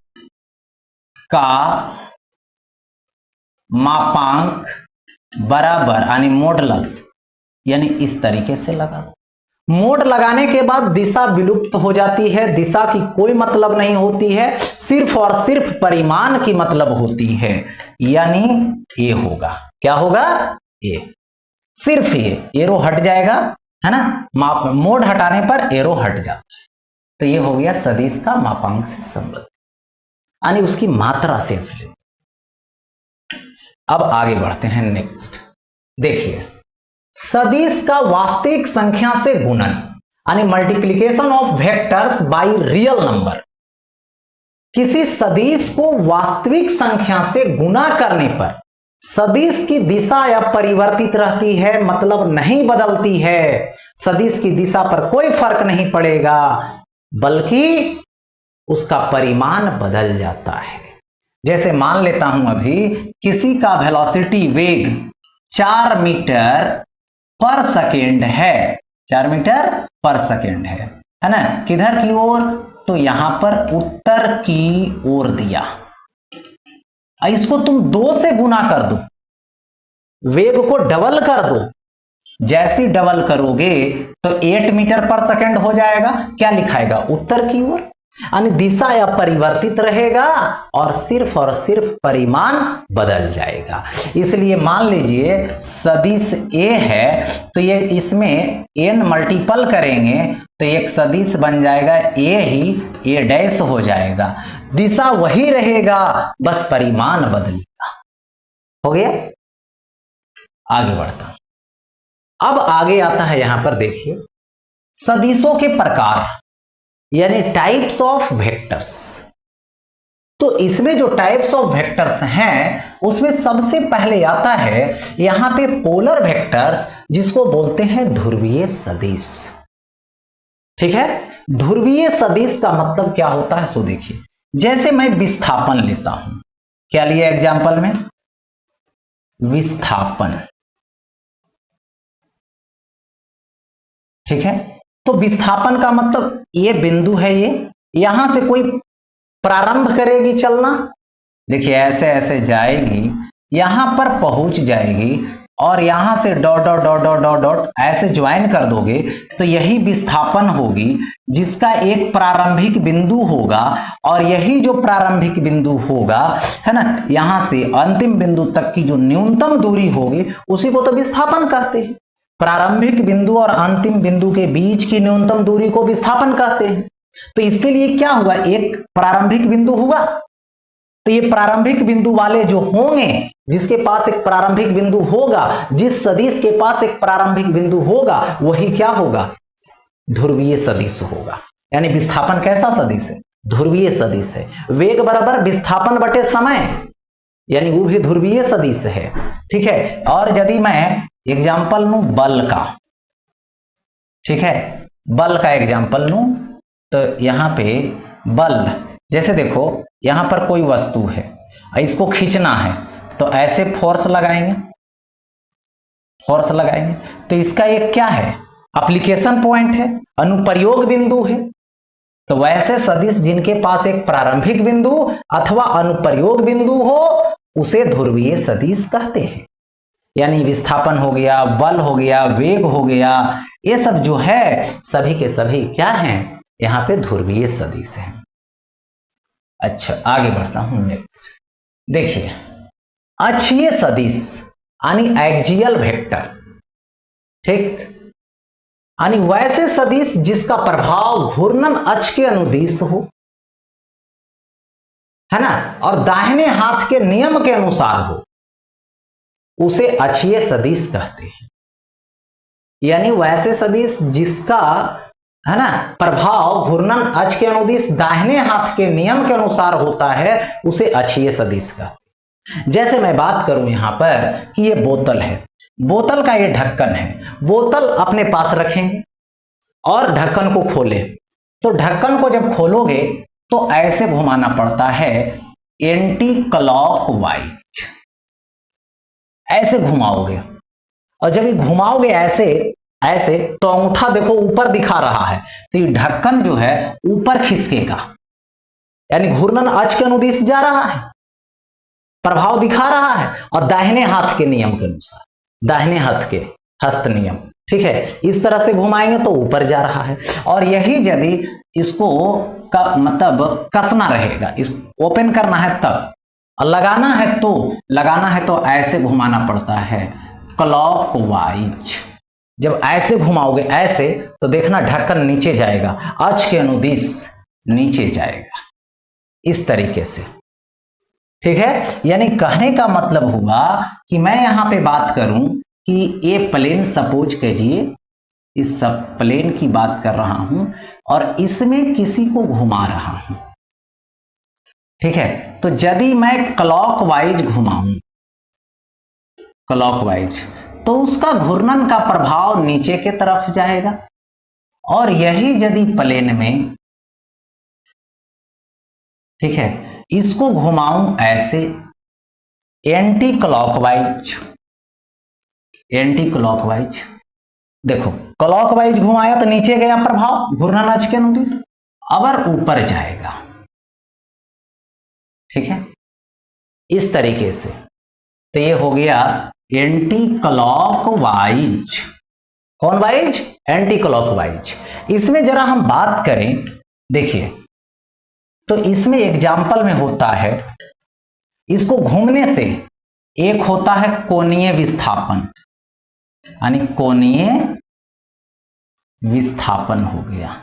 का मापांक बराबर, यानी मॉडुलस, यानी इस तरीके से लगा दो। मोड लगाने के बाद दिशा विलुप्त हो जाती है, दिशा की कोई मतलब नहीं होती है, सिर्फ और सिर्फ परिमाण की मतलब होती है, यानी ए होगा। क्या होगा? ए। सिर्फ ये एरो हट जाएगा, है ना, माप मोड हटाने पर एरो हट जाता है। तो ये हो गया सदिश का मापांक से संबंध, यानी उसकी मात्रा से। अब आगे बढ़ते हैं नेक्स्ट। देखिए, सदिश का वास्तविक संख्या से गुणन, यानी multiplication of vectors by real number. किसी सदिश को वास्तविक संख्या से गुणा करने पर सदिश की दिशा या परिवर्तित रहती है, मतलब नहीं बदलती है। सदिश की दिशा पर कोई फर्क नहीं पड़ेगा, बल्कि उसका परिमाण बदल जाता है। जैसे मान लेता हूं अभी किसी का वेलोसिटी, वेग 4 मीटर पर सेकेंड है, 4 मीटर पर सेकेंड है ना, किधर की ओर? तो यहां पर उत्तर की ओर दिया। इसको तुम 2 से गुना कर दो, वेग को डबल कर दो। जैसी डबल करोगे तो 8 मीटर पर सेकेंड हो जाएगा। क्या लिखाएगा? उत्तर की ओर, यानी दिशा या परिवर्तित रहेगा और सिर्फ परिमाण बदल जाएगा। इसलिए मान लीजिए सदिश ए है, तो ये इसमें n मल्टीपल करेंगे तो एक सदिश बन जाएगा ए ही, ए डैश हो जाएगा। दिशा वही रहेगा, बस परिमाण बदलेगा। हो गया? आगे बढ़ता। अब आगे आता है, यहां पर देखिए सदिशों के प्रकार, यानी टाइप्स ऑफ वेक्टर्स। तो इसमें जो टाइप्स ऑफ वेक्टर्स हैं, उसमें सबसे पहले आता है यहां पे पोलर वेक्टर्स, जिसको बोलते हैं ध्रुवीय सदिश। ठीक है, ध्रुवीय सदिश का मतलब क्या होता है सो देखिए। जैसे मैं विस्थापन लेता हूं, क्या लिया एग्जाम्पल में? विस्थापन। ठीक है, तो विस्थापन का मतलब ये बिंदु है, ये यहां से कोई प्रारंभ करेगी चलना, देखिए ऐसे ऐसे जाएगी, यहां पर पहुंच जाएगी और यहां से dot dot dot dot dot dot ऐसे ज्वाइन कर दोगे तो यही विस्थापन होगी, जिसका एक प्रारंभिक बिंदु होगा और यही जो प्रारंभिक बिंदु होगा, है ना, यहां से अंतिम बिंदु तक की जो न्यूनतम दूरी होगी उसी को तो विस्थापन कहते हैं। प्रारंभिक बिंदु और अंतिम बिंदु के बीच की न्यूनतम दूरी को विस्थापन कहते हैं। तो इसके लिए क्या हुआ? एक प्रारंभिक बिंदु हुआ, तो तो ये प्रारंभिक बिंदु वाले जो होंगे, जिसके पास एक प्रारंभिक बिंदु होगा, जिस सदिश के पास एक प्रारंभिक बिंदु होगा, वही क्या होगा, ध्रुवीय सदिश होगा। यानी विस्थापन कैसा सदिश है, ध्रुवीय सदिश है। वेग बराबर विस्थापन बटे समय, यानी वो भी ध्रुवीय सदिश है। ठीक है, और यदि मैं एग्जाम्पल लूं बल का, ठीक है, बल का एग्जाम्पल लूं, तो यहां पे बल, जैसे देखो यहां पर कोई वस्तु है, इसको खींचना है, तो ऐसे फोर्स लगाएंगे, फोर्स लगाएंगे, तो इसका एक क्या है, एप्लीकेशन पॉइंट है, अनुप्रयोग बिंदु है। तो वैसे सदिश जिनके पास एक प्रारंभिक बिंदु अथवा अनुप्रयोग बिंदु हो, उसे ध्रुवीय सदिश कहते हैं। यानी विस्थापन हो गया, बल हो गया, वेग हो गया, ये सब जो है सभी के सभी क्या हैं, यहां पे ध्रुवीय सदिश हैं। अच्छा, आगे बढ़ता हूं, नेक्स्ट देखिए, अक्षीय सदिश यानी एक्सियल वेक्टर, ठीक, यानी वैसे सदिश जिसका प्रभाव घूर्णन अक्ष के अनुदिश हो, है ना, और दाहिने हाथ के नियम के अनुसार हो, उसे अक्षीय सदिश कहते हैं। यानी वैसे सदिश जिसका, है ना, प्रभाव घूर्णन अक्ष के अनुदिश दाहिने हाथ के नियम के अनुसार होता है, उसे अक्षीय सदिश कहते हैं। जैसे मैं बात करूं यहां पर कि ये बोतल है, बोतल का ये ढक्कन है, बोतल अपने पास रखेंगे और ढक्कन को खोले, तो ढक्कन को जब खोलोगे तो ऐसे घुमाना पड़ता है, एंटी क्लॉकवाइज, ऐसे घुमाओगे, और जब ये घुमाओगे ऐसे ऐसे, तो अंगूठा देखो ऊपर दिखा रहा है, तो ये ढक्कन जो है ऊपर खिसकेगा, यानी घूर्णन अक्ष के अनुदिश जा रहा है, प्रभाव दिखा रहा है, और दाहिने हाथ के नियम के अनुसार, दाहिने हाथ के हस्त नियम, ठीक है, इस तरह से घुमाएंगे तो ऊपर जा रहा है। और यही यदि इसको का मतलब कसना रहेगा, इस ओपन करना है तब, और लगाना है तो ऐसे घुमाना पड़ता है, क्लॉकवाइज। जब ऐसे घुमाओगे ऐसे, तो देखना ढक्कन नीचे जाएगा, अक्ष के अनुदिश नीचे जाएगा, इस तरीके से, ठीक है। यानी कहने का मतलब हुआ कि मैं यहां पे बात करूं कि ये प्लेन, सपोज कीजिए इस सब प्लेन की बात कर रहा हूं और इसमें किसी को घुमा रहा हूं, ठीक है, तो यदि मैं क्लॉकवाइज घुमाऊं, क्लॉकवाइज, तो उसका घूर्णन का प्रभाव नीचे के तरफ जाएगा, और यही यदि प्लेन में, ठीक है, इसको घुमाऊं ऐसे, एंटी क्लॉकवाइज, एंटी क्लॉकवाइज, देखो क्लॉकवाइज घुमाया तो नीचे गया प्रभाव घूर्णन अक्ष के अनुदिश, अगर ऊपर जाएगा, ठीक है, इस तरीके से। तो ये हो गया एंटी क्लॉकवाइज, कौन वाइज, एंटी क्लॉकवाइज। इसमें जरा हम बात करें, देखिए, तो इसमें एग्जाम्पल में होता है, इसको घूमने से एक होता है कोणीय विस्थापन, यानी कोणीय विस्थापन हो गया,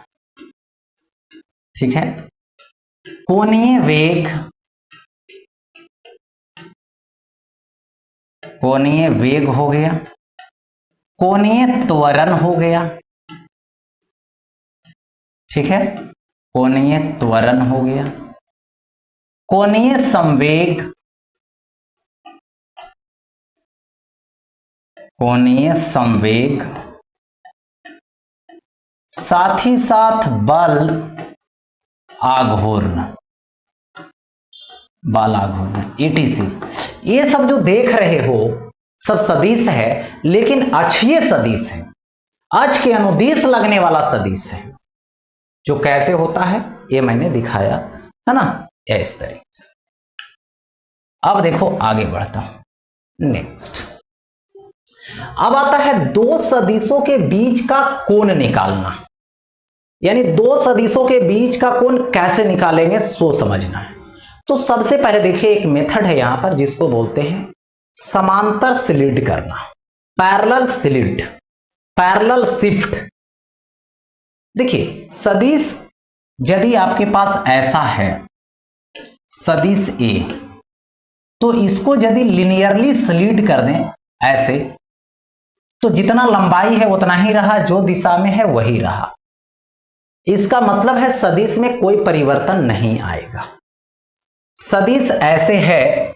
ठीक है, कोणीय वेग, कोणीय वेग हो गया, कोणीय त्वरण हो गया, ठीक है, कोणीय त्वरण हो गया, कोणीय संवेग, कोणीय संवेग, साथ ही साथ बल आघूर्ण, बल आघूर्ण, ETC, ये सब जो देख रहे हो सब सदिश है, लेकिन अक्षीय सदिश है, अक्ष के अनुदिश लगने वाला सदिश है, जो कैसे होता है ये मैंने दिखाया है ना, इस तरीके से। अब देखो आगे बढ़ता हूं, नेक्स्ट, अब आता है दो सदिशों के बीच का कोण निकालना, यानी दो सदिशों के बीच का कोण कैसे निकालेंगे सो समझना है। तो सबसे पहले देखिए एक मेथड है यहां पर जिसको बोलते हैं समांतर स्लिट करना, पैरेलल स्लिट, पैरेलल शिफ्ट। देखिए सदिश यदि आपके पास ऐसा है, सदिश ए, तो इसको यदि लिनियरली स्लीड कर दें ऐसे, तो जितना लंबाई है उतना ही रहा, जो दिशा में है वही रहा। इसका मतलब है सदिश में कोई परिवर्तन नहीं आएगा। सदिश ऐसे है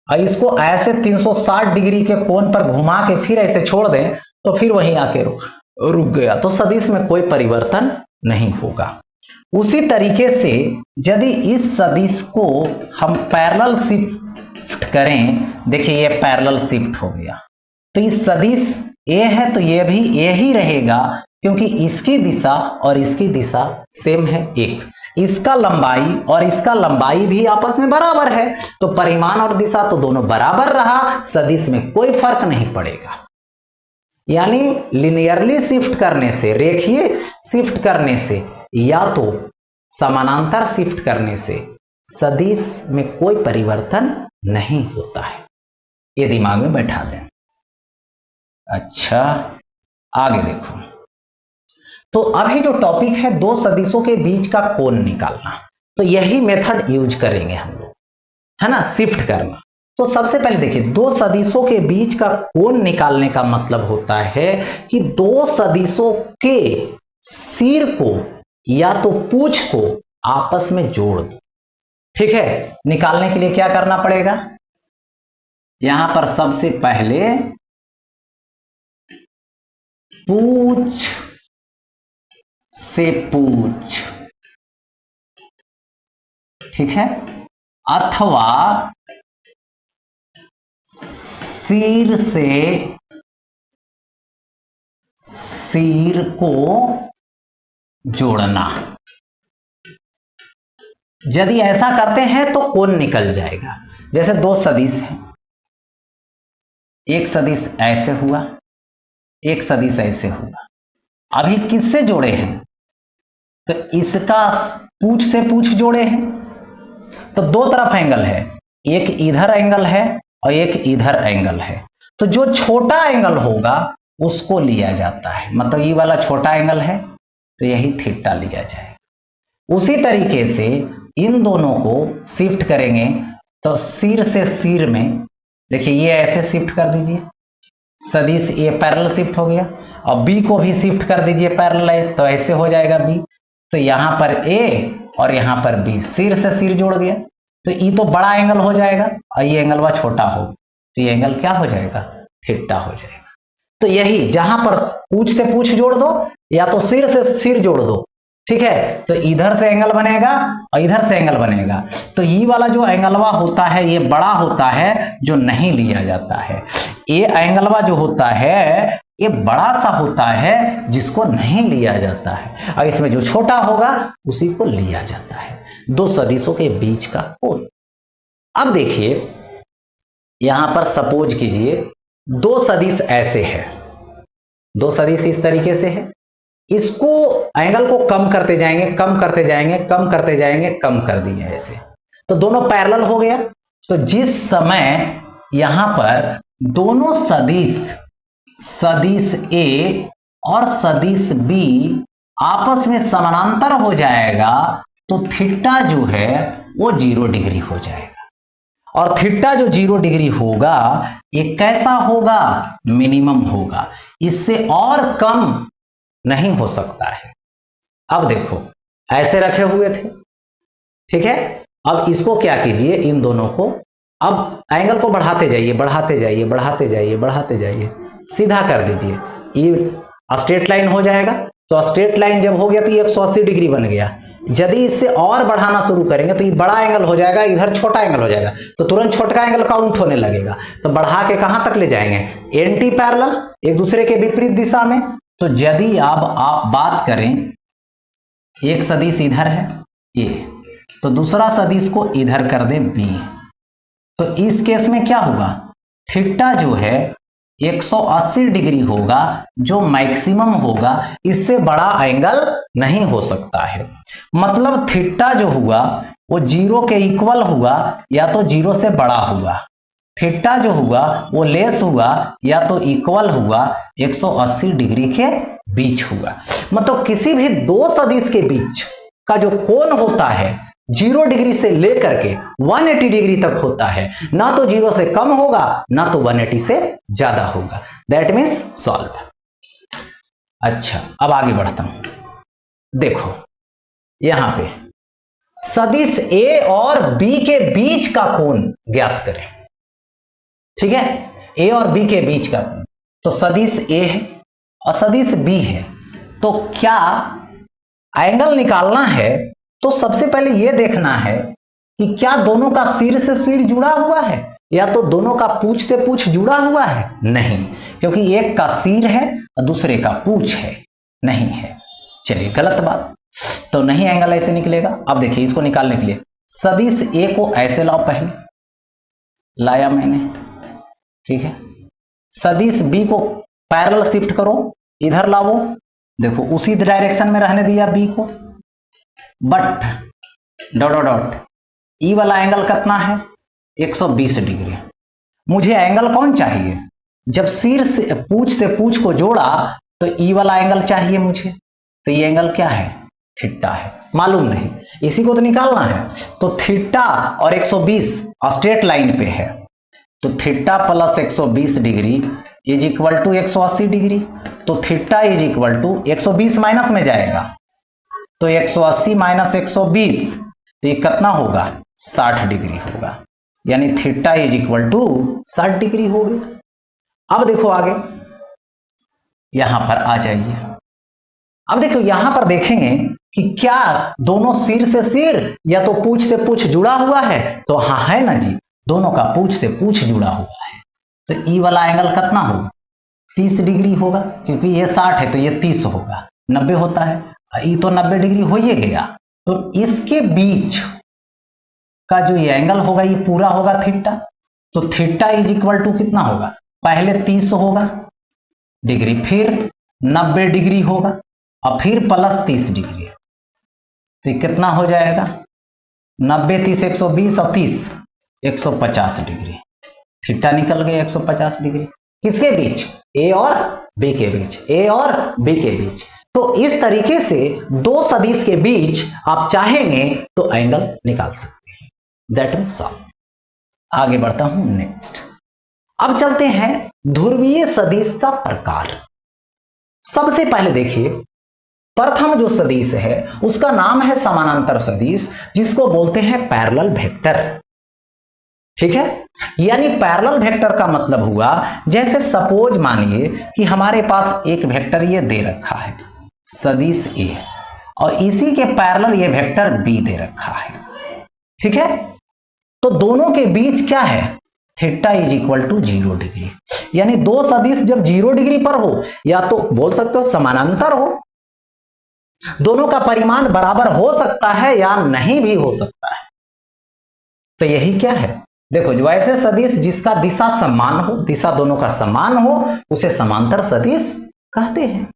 और इसको ऐसे 360 डिग्री के कोण पर घुमा के फिर ऐसे छोड़ दें तो फिर वहीं आके रुक गया, तो सदिश में कोई परिवर्तन नहीं होगा। उसी तरीके से यदि इस सदिश को हम पैरेलल शिफ्ट करें, देखिए ये पैरेलल शिफ्ट हो गया, तो इस सदिश ए है तो ये भी ए ही रहेगा, क्योंकि इसकी दिशा और इसकी दिशा सेम है एक। इसका लंबाई और इसका लंबाई भी आपस में बराबर है, तो परिमाण और दिशा तो दोनों बराबर रहा, सदिश में कोई फर्क नहीं पड़ेगा। यानी लिनियरली शिफ्ट करने से, रेखीय शिफ्ट करने से या तो समानांतर शिफ्ट करने से सदिश में कोई परिवर्तन नहीं होता है, ये दिमाग में बैठा लें। अच्छा, आगे देखो, तो अभी जो टॉपिक है दो सदिशों के बीच का कोण निकालना, तो यही मेथड यूज करेंगे हम लोग, है ना, शिफ्ट करना। तो सबसे पहले देखिए, दो सदिशों के बीच का कोण निकालने का मतलब होता है कि दो सदिशों के सिर को या तो पूंछ को आपस में जोड़ दो। ठीक है, निकालने के लिए क्या करना पड़ेगा, यहां पर सबसे पहले पूंछ से पूंछ, ठीक है, अथवा सिर से सिर को जोड़ना। यदि ऐसा करते हैं तो कोण निकल जाएगा। जैसे दो सदिश हैं, एक सदिश ऐसे हुआ, एक सदिश ऐसे हुआ, अभी किससे जोड़े हैं, तो इसका पूंछ से पूंछ जोड़े हैं, तो दो तरफ एंगल है, एक इधर एंगल है और एक इधर एंगल है, तो जो छोटा एंगल होगा उसको लिया जाता है, मतलब ये वाला छोटा एंगल है तो यही थीटा लिया जाएगा। उसी तरीके से इन दोनों को शिफ्ट करेंगे, तो सिर से सिर में, देखिए ये ऐसे शिफ्ट कर दीजिए, सदिश ये पैरेलल शिफ्ट हो गया, और बी को भी शिफ्ट कर दीजिए पैरेलल है, तो ऐसे हो जाएगा बी, तो यहां पर ए और यहां पर बी, सिर से सिर जोड़ गया, तो ये तो बड़ा एंगल हो जाएगा और ये एंगल वह छोटा हो, तो ये एंगल क्या हो जाएगा, थीटा हो जाएगा। तो यही जहां पर पूंछ से पूंछ जोड़ दो या तो सिर से सिर जोड़ दो, ठीक है, तो इधर से एंगल बनेगा और इधर से एंगल बनेगा, तो ये वाला जो एंगलवा होता है ये बड़ा होता है जो नहीं लिया जाता है, ये एंगलवा जो होता है ये बड़ा सा होता है जिसको नहीं लिया जाता है, और इसमें जो छोटा होगा उसी को लिया जाता है। दो सदिशों के बीच का कोण। अब देखिए यहां पर सपोज कीजिए दो सदिश ऐसे है, दो सदिश इस तरीके से है, इसको एंगल को कम करते जाएंगे, कम करते जाएंगे, कम करते जाएंगे, कम कर दिए ऐसे, तो दोनों पैरेलल हो गया। तो जिस समय यहां पर दोनों सदिश, सदिश ए और सदिश बी आपस में समानांतर हो जाएगा, तो थीटा जो है वो 0 डिग्री हो जाएगा, और थीटा जो 0 डिग्री होगा ये कैसा होगा, मिनिमम होगा, इससे और कम नहीं हो सकता है। अब देखो ऐसे रखे हुए थे, ठीक है, अब इसको क्या कीजिए, इन दोनों को अब एंगल को बढ़ाते जाइए, बढ़ाते जाइए, बढ़ाते जाइए, बढ़ाते जाइए, सीधा कर दीजिए, ये स्ट्रेट लाइन हो जाएगा। तो स्ट्रेट लाइन जब हो गया तो ये 180 डिग्री बन गया। यदि इससे और बढ़ाना शुरू करेंगे तो ये बड़ा एंगल हो जाएगा, इधर छोटा एंगल हो जाएगा, तो तुरंत छोटा एंगल काउंट होने लगेगा। तो बढ़ा के कहां तक ले जाएंगे, एंटी पैरेलल, एक दूसरे के विपरीत दिशा में। तो यदि आप बात करें, एक सदिश इधर है ए, तो दूसरा सदिश को इधर कर दें बी, तो इस केस में क्या होगा, थीटा जो है 180 डिग्री होगा, जो मैक्सिमम होगा, इससे बड़ा एंगल नहीं हो सकता है। मतलब थीटा जो हुआ वो 0 के इक्वल हुआ या तो 0 से बड़ा हुआ, थीटा जो हुआ वो लेस हुआ या तो इक्वल हुआ 180 डिग्री के बीच हुआ। मतलब किसी भी दो सदिश के बीच का जो कोण होता है 0 डिग्री से लेकर के 180 डिग्री तक होता है, ना तो 0 से कम होगा ना तो 180 से ज्यादा होगा। That means solve. अच्छा, अब आगे बढ़ता हूं। देखो यहां पे सदिश ए और बी के बीच का कोण ज्ञात करें। ठीक है, ए और बी के बीच का कोण, तो सदिश ए है और सदिश बी है, तो क्या एंगल निकालना है तो सबसे पहले यह देखना है कि क्या दोनों का सिर से सिर जुड़ा हुआ है या तो दोनों का पूंछ से पूंछ जुड़ा हुआ है। नहीं, क्योंकि एक का सिर है और दूसरे का पूंछ है, नहीं है। चलिए गलत बात, तो नहीं एंगल ऐसे निकलेगा। अब देखिए इसको निकालने के लिए सदिश ए को ऐसे लाओ, पहले लाया मैंने, ठीक है। सदिश बी को पैरेलल शिफ्ट करो, इधर लाओ, देखो उसी डायरेक्शन में रहने दिया बी को, but dot dot dot E वाला एंगल कितना है 120 डिग्री। मुझे एंगल कौन चाहिए, जब सिर से पूंछ को जोड़ा तो ई वाला एंगल चाहिए मुझे, तो ये एंगल क्या है, थीटा है। मालूम नहीं, इसी को तो निकालना है। तो थीटा और 120 स्ट्रेट लाइन पे है, तो theta plus 120 degree is equal to 180 degree. तो theta is equal to 120 minus में जाएगा, तो 180 माइनस 120, तो ये कितना होगा 60 डिग्री होगा, यानी theta is equal to 60 degree हो गया। अब देखो आगे, यहां पर आ जाइए। अब देखो यहां पर देखेंगे कि क्या दोनों सिर से सिर या तो पूंछ से पूंछ जुड़ा हुआ है, तो हाँ है ना जी, दोनों का पूंछ से पूंछ जुड़ा हुआ है। तो ई वाला एंगल कितना होगा 30 डिग्री होगा, क्योंकि ये 60 है तो ये 30 होगा, 90 होता है, ई तो 90 डिग्री हो ही गया। तो इसके बीच का जो ये एंगल होगा ये पूरा होगा थीटा। तो थीटा इज इक्वल टू कितना होगा, पहले 30 होगा डिग्री, फिर 90 डिग्री होगा और फिर प्लस 30 डिग्री, तो ये कितना हो जाएगा 90 30 120 और 30 150 डिग्री। थीटा निकल गया 150 डिग्री, किसके बीच, ए और बी के बीच, ए और बी के बीच। तो इस तरीके से दो सदिश के बीच आप चाहेंगे तो एंगल निकाल सकते हैं। That is solve. आगे बढ़ता हूं नेक्स्ट। अब चलते हैं ध्रुवीय सदिश का प्रकार। सबसे पहले देखिए, प्रथम जो सदिश है उसका नाम है समानांतर सदिश, जिसको बोलते हैं पैरेलल वेक्टर। ठीक है, यानी पैरेलल वेक्टर का मतलब हुआ, जैसे सपोज मानिए कि हमारे पास एक वेक्टर ये दे रखा है सदिश ए, और इसी के पैरेलल ये वेक्टर बी दे रखा है। ठीक है, तो दोनों के बीच क्या है, theta is equal to 0 degree. यानी दो सदिश जब 0 डिग्री पर हो, या तो बोल सकते हो समानांतर हो, दोनों का परिमाण बराबर हो सकता है या नहीं भी हो सकता है। तो यही क्या है, देखो जो ऐसे सदिश जिसका दिशा समान हो, दिशा दोनों का समान हो, उसे समांतर सदिश कहते हैं।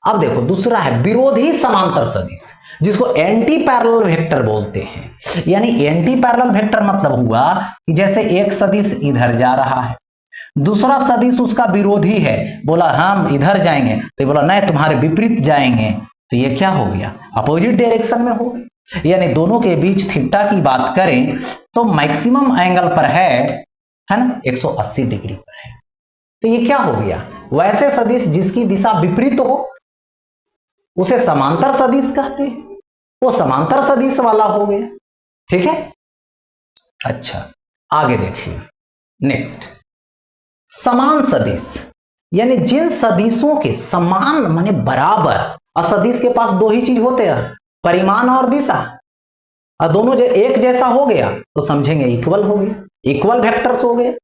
अब देखो दूसरा है विरोधी समांतर सदिश, जिसको एंटी पैरेलल वेक्टर बोलते हैं। यानी एंटी पैरेलल वेक्टर मतलब हुआ कि जैसे एक सदिश इधर जा रहा है, दूसरा सदिश उसका विरोधी है, बोला हम इधर जाएंगे, तो बोला नहीं तुम्हारे विपरीत जाएंगे, तो ये क्या हो गया, अपोजिट डायरेक्शन में हो गया। यानी दोनों के बीच थीटा की बात करें तो मैक्सिमम एंगल पर है ना 180 डिग्री पर है। तो ये क्या हो गया, वैसे सदिश जिसकी दिशा विपरीत हो उसे समांतर सदिश कहते हैं, वो समांतर सदिश वाला हो गया। ठीक है, अच्छा आगे देखिए नेक्स्ट, समान सदिश, यानी जिन सदिशों के समान माने बराबर, और सदिश के पास दो ही चीज होते हैं, परिमाण और दिशा, और दोनों जो एक जैसा हो गया तो समझेंगे इक्वल हो गया, इक्वल वेक्टर्स हो गए।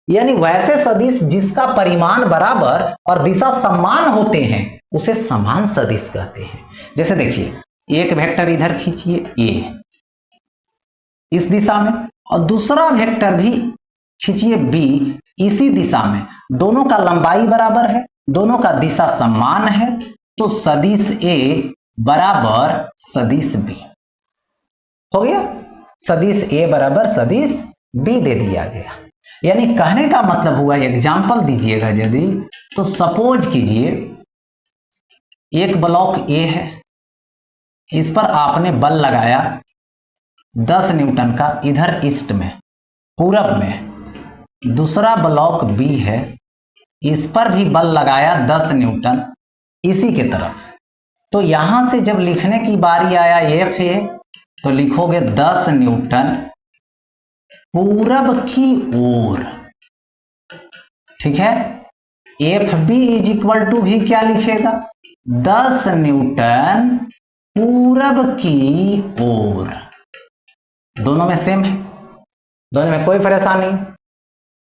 यानी वैसे सदिश जिसका परिमाण बराबर और दिशा समान होते हैं उसे समान सदिश कहते हैं। जैसे देखिए एक वेक्टर इधर खींचिए ए इस दिशा में, और दूसरा वेक्टर भी खींचिए बी इसी दिशा में, दोनों का लंबाई बराबर है, दोनों का दिशा समान है, तो सदिश ए बराबर सदिश बी हो गया। सदिश ए बराबर सदिश बी दे दिया गया। यानी कहने का मतलब हुआ, एग्जाम्पल दीजिएगा यदि, तो सपोज कीजिए एक ब्लॉक ए है, इस पर आपने बल लगाया 10 न्यूटन का इधर ईस्ट में पूरब में, दूसरा ब्लॉक बी है, इस पर भी बल लगाया 10 न्यूटन इसी के तरफ। तो यहां से जब लिखने की बारी आया एफ ए, तो लिखोगे 10 न्यूटन पूरब की ओर, ठीक है। F B is equal to भी क्या लिखेगा, 10 न्यूटन पूरब की ओर। दोनों में सेम है, दोनों में कोई परेशानी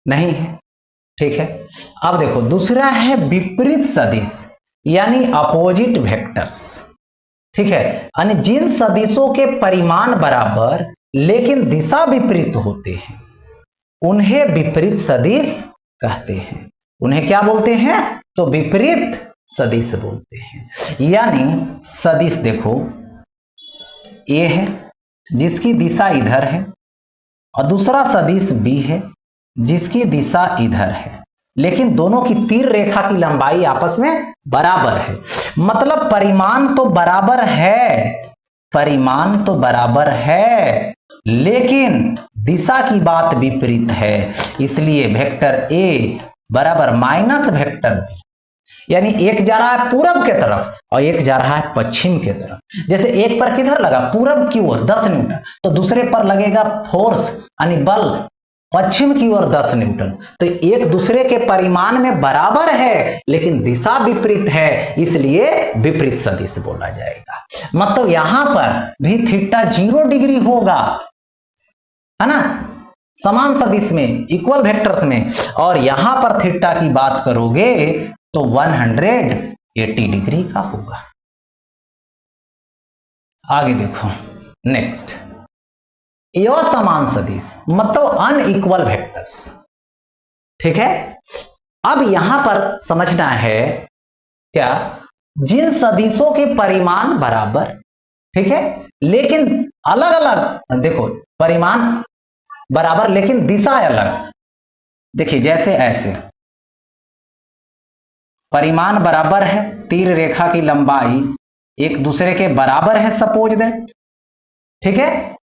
नहीं है, ठीक है। अब देखो दूसरा है विपरीत सदिश यानी अपोजिट वेक्टर्स, ठीक है। यानी जिन सदिशों के परिमाण बराबर लेकिन दिशा विपरीत होते हैं उन्हें विपरीत सदिश कहते हैं। उन्हें क्या बोलते हैं, तो विपरीत सदिश बोलते हैं। यानी सदिश देखो ए है जिसकी दिशा इधर है, और दूसरा सदिश बी है जिसकी दिशा इधर है, लेकिन दोनों की तीर रेखा की लंबाई आपस में बराबर है। मतलब परिमाण तो बराबर है, परिमाण तो बराबर है, लेकिन दिशा की बात विपरीत है। इसलिए वेक्टर ए बराबर माइनस वेक्टर बी, यानी एक जा रहा है पूरब के तरफ और एक जा रहा है पश्चिम के तरफ। जैसे एक पर किधर लगा, पूरब की ओर 10 न्यूटन, तो दूसरे पर लगेगा फोर्स यानी बल पश्चिम की ओर 10 न्यूटन। तो एक दूसरे के परिमाण में बराबर है लेकिन दिशा विपरीत है, इसलिए विपरीत सदिश बोला जाएगा। मतलब यहां पर भी थीटा 0 डिग्री होगा, है ना, समान सदिश में, इक्वल वेक्टर्स में, और यहां पर थीटा की बात करोगे तो 180 डिग्री का होगा। आगे देखो नेक्स्ट, असमान सदिश मतलब अनइक्वल वेक्टर्स, ठीक है। अब यहां पर समझना है क्या, जिन सदिशों के परिमाण बराबर, ठीक है, लेकिन अलग अलग, देखो परिमाण बराबर लेकिन दिशा अलग। देखिए जैसे ऐसे परिमाण बराबर है, तीर रेखा की लंबाई एक दूसरे के बराबर है, सपोज दैट, ठीक है,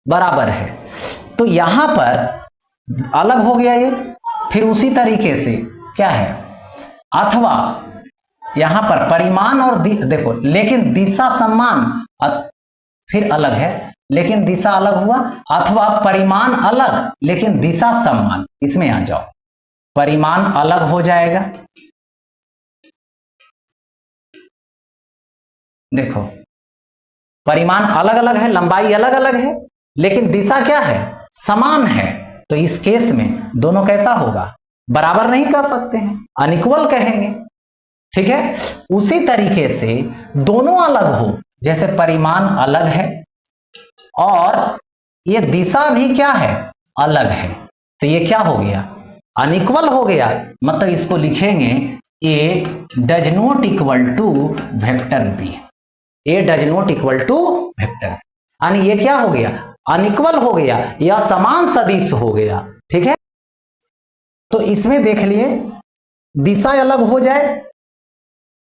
बराबर है। तो यहां पर अलग हो गया ये, फिर उसी तरीके से क्या है, अथवा यहां पर परिमाण और देखो लेकिन दिशा समान, फिर अलग है लेकिन दिशा अलग हुआ, अथवा परिमाण अलग लेकिन दिशा समान। इसमें आ जाओ, परिमाण अलग हो जाएगा, देखो परिमाण अलग अलग है, लंबाई अलग अलग है, लेकिन दिशा क्या है, समान है। तो इस केस में दोनों कैसा होगा, बराबर नहीं कह सकते हैं, अनइक्वल कहेंगे, ठीक है। उसी तरीके से दोनों अलग हो, जैसे परिमाण अलग है और ये दिशा भी क्या है, अलग है, तो ये क्या हो गया, अनइक्वल हो गया। मतलब इसको लिखेंगे A does not equal to vector B, A does not equal to vector, यानी ये क्या हो गया, अनइक्वल हो गया या समान सदिश हो गया, ठीक है। तो इसमें देख लिए दिशा अलग हो जाए,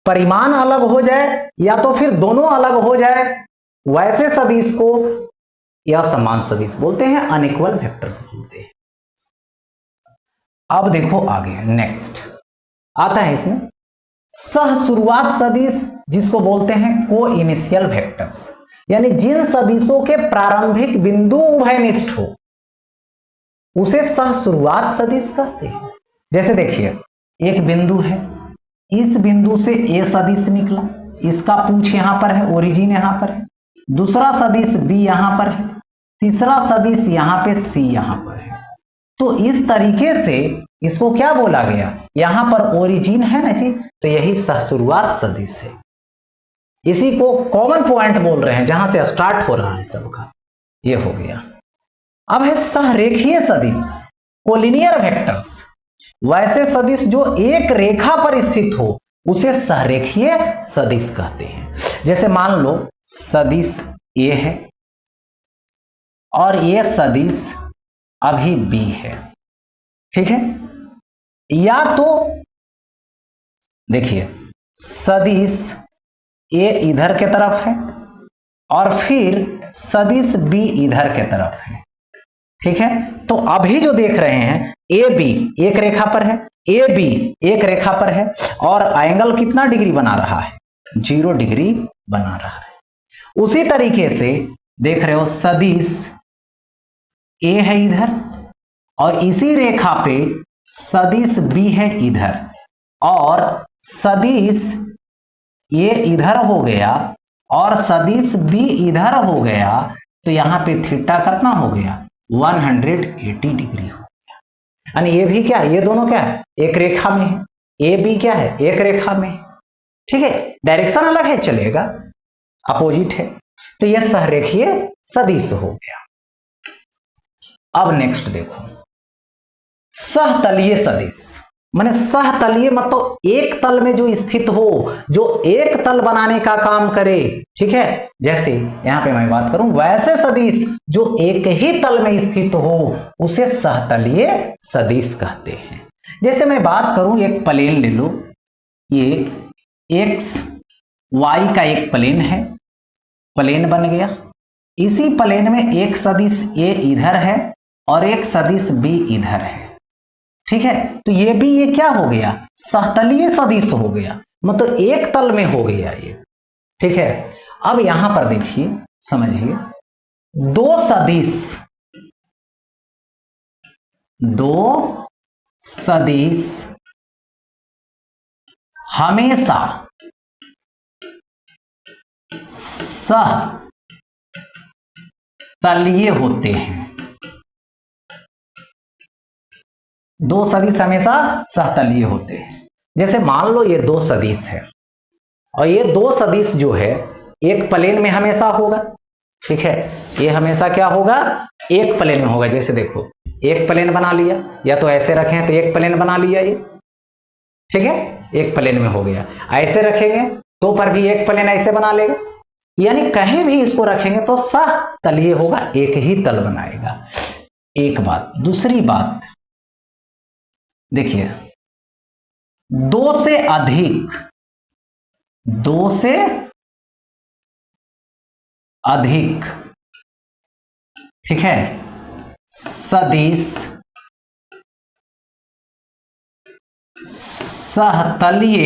परिमाण अलग हो जाए, या तो फिर दोनों अलग हो जाए, वैसे सदिश को या समान सदिश बोलते हैं, अनइक्वल वेक्टर्स बोलते हैं। अब देखो आगे नेक्स्ट आता है इसमें सह शुरुआत सदिश, जिसको बोलते हैं को इनिशियल वेक्टर्स, यानी जिन सदिशों के प्रारंभिक बिंदु उभयनिष्ठ हो उसे सह शुरुआत सदिश कहते हैं। जैसे देखिए एक बिंदु है, इस बिंदु से ए सदिश निकला, इसका पूछ यहां पर है, ओरिजिन यहां पर है, दूसरा सदिश बी यहां पर है, तीसरा सदिश यहां पे सी यहां पर है। तो इस तरीके से इसको क्या बोला गया, यहां पर ओरिजिन है ना जी, तो यही सहशुरुआत सदिश है। इसी को कॉमन पॉइंट बोल रहे हैं, जहां से स्टार्ट हो रहा है सबका, ये हो गया। अब है सहरेखीय सदिश, कोलिनियर वेक्टर्स, वैसे सदिश जो एक रेखा पर स्थित हो उसे सहरेखीय सदिश कहते हैं। जैसे मान लो सदिश ए है और ये सदिश अभी बी है, ठीक है। या तो देखिए सदिश ए इधर के तरफ है और फिर सदिश बी इधर के तरफ है। ठीक है, तो अभी जो देख रहे हैं ए बी एक रेखा पर है, ए बी एक रेखा पर है, और एंगल कितना डिग्री बना रहा है? 0 डिग्री बना रहा है। उसी तरीके से देख रहे हो सदिश ए है इधर, और इसी रेखा पे सदिश बी है इधर, और सदिश ए इधर हो गया और सदिश बी इधर हो गया, तो यहां पे थीटा कितना हो गया? 180 डिग्री हो गया। यानी ये भी क्या है? ये दोनों क्या है? एक रेखा में है। ए बी क्या है? एक रेखा में है। ठीक है, डायरेक्शन अलग है, चलेगा, अपोजिट है, तो यह सहरेखीय सदिश हो गया। अब नेक्स्ट देखो, सहतलीय सदिश। माने सहतलीय मतलब एक तल में जो स्थित हो, जो एक तल बनाने का काम करे। ठीक है, जैसे यहां पे मैं बात करूं, वैसे सदिश जो एक ही तल में स्थित हो उसे सहतलीय सदिश कहते हैं। जैसे मैं बात करूं, एक प्लेन ले लो, ये एक्स वाई का एक प्लेन है, प्लेन बन गया। इसी प्लेन में एक सदिश ए इधर है और एक सदिश बी इधर है। ठीक है, तो ये भी ये क्या हो गया? सहतलीय सदिश हो गया, मतलब एक तल में हो गया ये। ठीक है, अब यहां पर देखिए, समझिए, दो सदिश हमेशा सहतलीय होते हैं। दो सदिश हमेशा सहतलीय होते हैं। जैसे मान लो ये दो सदिश है, और ये दो सदिश जो है एक प्लेन में हमेशा होगा। ठीक है, ये हमेशा क्या होगा? एक प्लेन में होगा। जैसे देखो, एक प्लेन बना लिया, या तो ऐसे रखें तो एक प्लेन बना लिया ये। ठीक है, एक प्लेन में हो गया। ऐसे रखेंगे तो पर भी एक प्लेन ऐसे बना लेगा, यानी कहीं भी इसको रखेंगे तो सहतलीय होगा, एक ही तल बनाएगा। एक बात। दूसरी बात देखिए, दो से अधिक, ठीक है, सदिश सहतलीय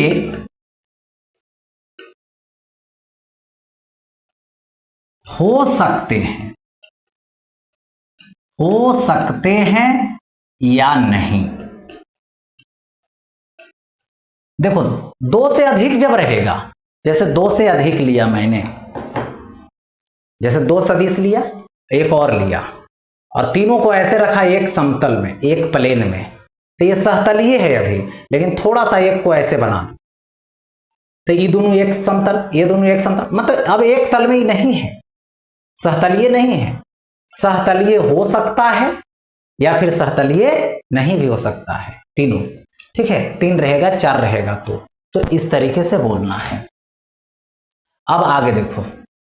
हो सकते हैं या नहीं। देखो, दो से अधिक जब रहेगा, जैसे दो से अधिक लिया मैंने, जैसे दो सदिश लिया, एक और लिया, और तीनों को ऐसे रखा एक समतल में, एक प्लेन में, तो ये सहतलीय है अभी, लेकिन थोड़ा सा एक को ऐसे बना, तो ये दोनों एक समतल, ये दोनों एक समतल, मतलब अब एक तल में ही नहीं है, सहतलीय नहीं है। सहतलीय हो सकता है या फिर सहतलीय नहीं भी हो सकता है, तीनों। ठीक है, 3 रहेगा, 4 रहेगा, तो इस तरीके से बोलना है। अब आगे देखो,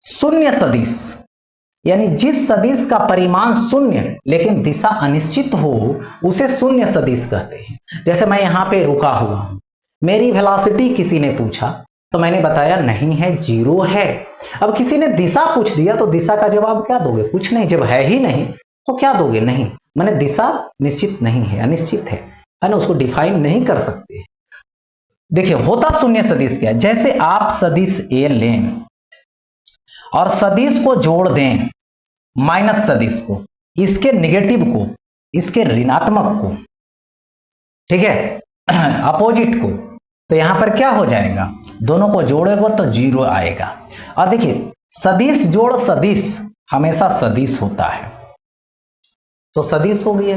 शून्य सदिश, यानी जिस सदिश का परिमाण शून्य लेकिन दिशा अनिश्चित हो उसे शून्य सदिश कहते हैं। जैसे मैं यहां पे रुका हुआ हूं, मेरी वेलोसिटी किसी ने पूछा तो मैंने बताया नहीं है, 0 है। अब किसी ने दिशा पूछ दिया तो दिशा का जवाब क्या दोगे? कुछ नहीं। जब है ही नहीं तो क्या दोगे? नहीं। माने दिशा निश्चित नहीं है, अनिश्चित है ना, उसको डिफाइन नहीं कर सकते। देखिए, होता शून्य सदिश क्या है? जैसे आप सदिश ए लें और सदिश को जोड़ दें माइनस सदिश को, इसके नेगेटिव को, इसके ऋणात्मक को, ठीक है, अपोजिट को, तो यहां पर क्या हो जाएगा? दोनों को जोड़ेगा तो 0 आएगा। और देखिए, सदिश जोड़ सदिश हमेशा सदिश होता है, तो सदिश हो गया,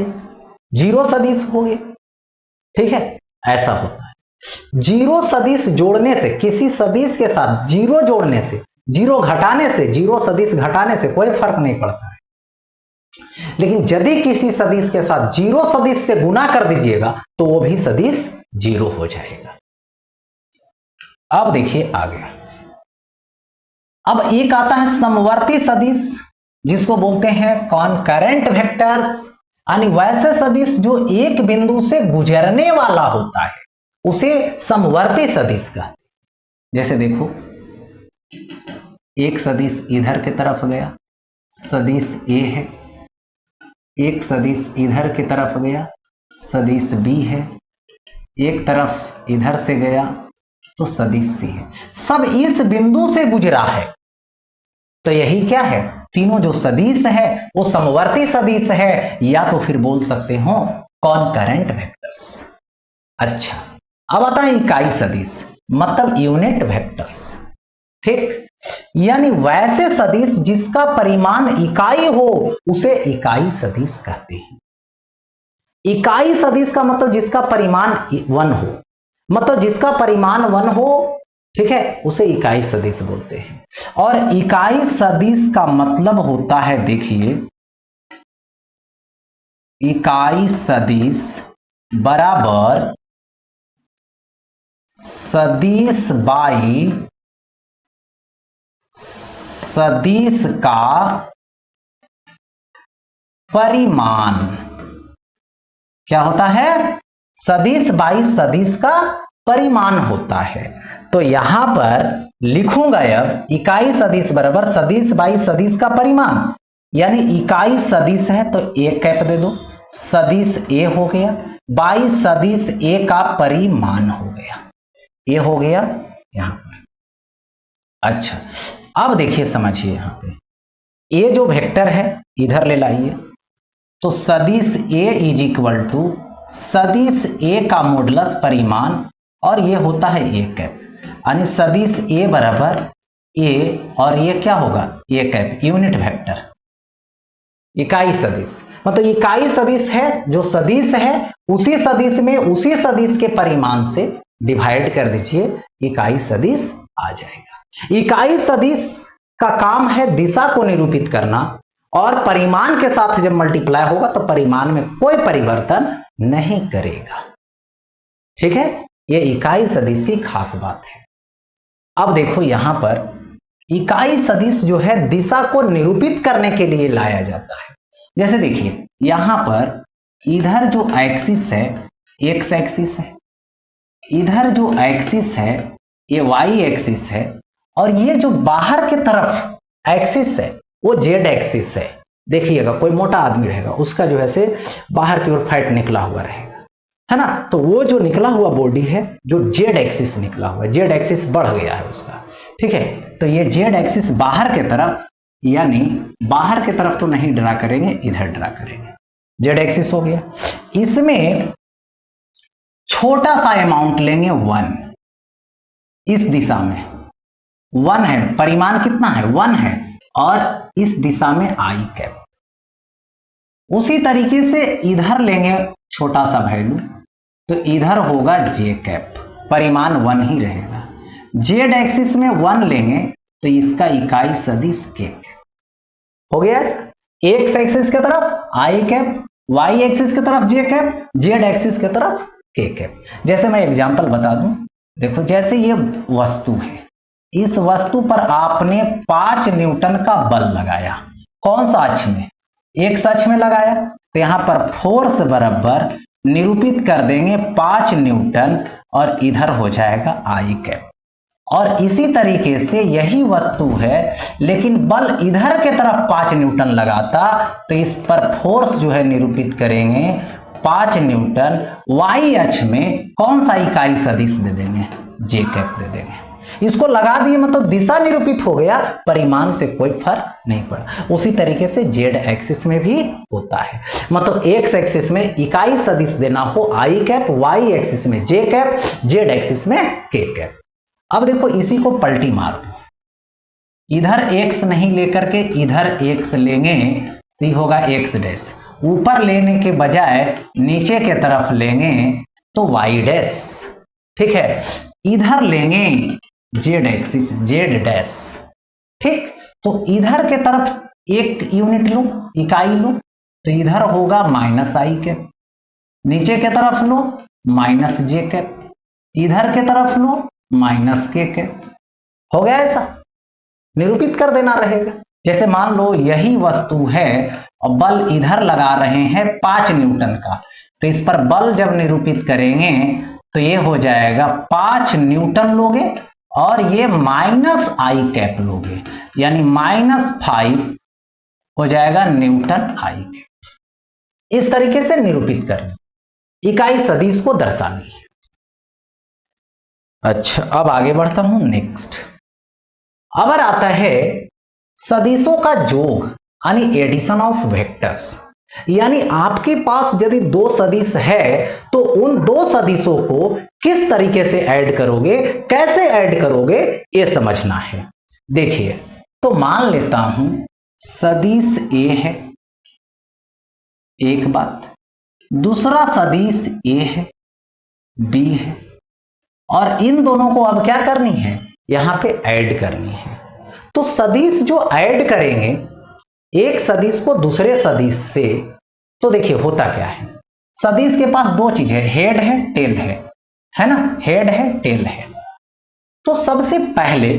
0 सदिश हो गया। ठीक है, ऐसा होता है। 0 सदिश जोड़ने से, किसी सदिश के साथ 0 जोड़ने से, 0 घटाने से, 0 सदिश घटाने से कोई फर्क नहीं पड़ता है। लेकिन यदि किसी सदिश के साथ 0 सदिश से गुना कर दीजिएगा तो वो भी सदिश 0 हो जाएगा। अब देखिए आगे, अब एक आता है समवर्ती सदिश, जिसको बोलते हैं कॉनकरेंट वेक्टर्स, यानी वैसे सदिश जो एक बिंदु से गुजरने वाला होता है उसे समवर्ती सदिश कहते हैं। जैसे देखो, एक सदिश इधर की तरफ गया, सदिश ए है। एक सदिश इधर की तरफ गया, सदिश बी है। एक तरफ इधर से गया तो सदिश सी है। सब इस बिंदु से गुजरा है, तो यही क्या है, तीनों जो सदिश है वो समवर्ती सदिश है, या तो फिर बोल सकते हो कॉनकरेंट वेक्टर्स। अच्छा, अब आता है इकाई सदिश, मतलब यूनिट वेक्टर्स। ठीक, यानी वैसे सदिश जिसका परिमाण इकाई हो उसे इकाई सदिश कहते हैं। इकाई सदिश का मतलब जिसका परिमाण 1 हो, मतलब जिसका परिमाण 1 हो, ठीक है, उसे इकाई सदिश बोलते हैं। और इकाई सदिश का मतलब होता है, देखिए, इकाई सदिश बराबर सदिश बाई सदिश का परिमाण। क्या होता है? सदिश बाई सदिश का परिमाण होता है। तो यहां पर लिखूंगा अब इकाई सदिश बराबर सदिश बाई सदिश का परिमाण, यानी इकाई सदिश है तो ए कैप दे दो, सदिश ए हो गया, बाई सदिश ए का परिमाण हो गया, ए हो गया यहां पर। अच्छा, अब देखिए, समझिए, यहां पे ए जो वेक्टर है इधर ले लाइए, तो सदिश ए इज इक्वल टू सदिश ए का मॉडुलस परिमाण, और ये होता है ए कैप, यानी सदिश ए बराबर ए, और ये क्या होगा, ए कैप, यूनिट वेक्टर, इकाई सदिश। मतलब इकाई सदिश है, जो सदिश है उसी सदिश में उसी सदिश के परिमाण से डिवाइड कर दीजिए, इकाई सदिश आ जाएगा। इकाई सदिश का काम है दिशा को निरूपित करना, और परिमाण के साथ जब मल्टीप्लाई होगा तो परिमाण में कोई परिवर्तन नहीं करेगा। ठीक है, यह इकाई सदिश की खास बात है। अब देखो, यहां पर इकाई सदिश जो है दिशा को निरूपित करने के लिए लाया जाता है। जैसे देखिए, यहां पर इधर जो एक्सिस है एक्स एक्सिस है, इधर जो एक्सिस है ये वाई एक्सिस है, और ये जो बाहर के तरफ एक्सिस है वो जेड एक्सिस है। देखिएगा, कोई मोटा आदमी रहेगा उसका जो है से बाहर की ओर फैट निकला हुआ रहेगा, है ना, तो वो जो निकला हुआ बॉडी है जो जेड एक्सिस निकला हुआ है, जेड एक्सिस बढ़ गया है उसका। ठीक है, तो ये जेड एक्सिस बाहर के तरफ, यानी बाहर के तरफ तो नहीं ड्रा करेंगे, इधर ड्रा करेंगे, जेड एक्सिस हो गया। इसमें छोटा सा अमाउंट लेंगे 1, इस दिशा में 1 है, परिमाण कितना है 1 है, और इस दिशा में आई कैप। उसी तरीके से इधर लेंगे छोटा सा वैल्यू, तो इधर होगा जे कैप, परिमाण 1 ही रहेगा। जेड एक्सिस में 1 लेंगे तो इसका इकाई सदिश के कैप हो गया। एक्स एक्सिस की तरफ आई कैप, वाई एक्सिस की तरफ जे कैप, जेड एक्सिस की तरफ के कैप। जैसे मैं एग्जांपल बता दूं, देखो, जैसे ये वस्तु है, इस वस्तु पर आपने 5 न्यूटन का बल लगाया, कौन सा अक्ष में, एक्स अक्ष में लगाया, तो यहां पर फोर्स बराबर निरूपित कर देंगे 5 न्यूटन, और इधर हो जाएगा आई कैप। और इसी तरीके से यही वस्तु है, लेकिन बल इधर के तरफ 5 न्यूटन लगाता, तो इस पर फोर्स जो है निरूपित करेंगे 5 न्यूटन, वाई अक्ष में कौन सा इकाई सदिश दे देंगे, जे कैप दे देंगे। इसको लगा दिए, मतलब दिशा निरूपित हो गया, परिमाण से कोई फर्क नहीं पड़ा। उसी तरीके से जेड एक्सिस में भी होता है, मतलब एक्स एक्सिस में इकाई सदिश देना हो आई कैप, वाई एक्सिस में जे कैप, जेड एक्सिस में के कैप। अब देखो, इसी को पलटी मार दो, इधर एक्स नहीं लेकर के इधर एक्स लेंगे तो ये होगा एक्स डैश, ऊपर लेने के बजाय नीचे के तरफ लेंगे तो वाई डैश। ठीक है, इधर लेंगे जेड एक्सिस, जेड डैश। ठीक, तो इधर के तरफ एक यूनिट लो, इकाई लो, तो इधर होगा माइनस आई कैप, नीचे के तरफ लो माइनस जे कैप, इधर के तरफ लो माइनस के कैप। हो गया, ऐसा निरूपित कर देना रहेगा। जैसे मान लो यही वस्तु है और बल इधर लगा रहे हैं 5 न्यूटन का, तो इस पर बल जब निरूपित करेंगे तो ये हो जाएगा 5 न्यूटन लोगे और ये माइनस आई कैप लोगे, यानी -5 हो जाएगा न्यूटन आई कैप। इस तरीके से निरूपित करनी, इकाई सदिश को दर्शानी है। अच्छा, अब आगे बढ़ता हूं नेक्स्ट। अब आता है सदिशों का योग, यानी एडिशन ऑफ वेक्टर्स। यानी आपके पास यदि दो सदिश है तो उन दो सदिशों को किस तरीके से ऐड करोगे, कैसे ऐड करोगे, ये समझना है। देखिए, तो मान लेता हूं सदिश ए है, एक बात, दूसरा सदिश ए है, बी है, और इन दोनों को अब क्या करनी है, यहां पे ऐड करनी है। तो सदिश जो ऐड करेंगे एक सदिश को दूसरे सदिश से, तो देखिए होता क्या है, सदिश के पास दो चीज है, हेड है, टेल है ना, हेड है, टेल है। तो सबसे पहले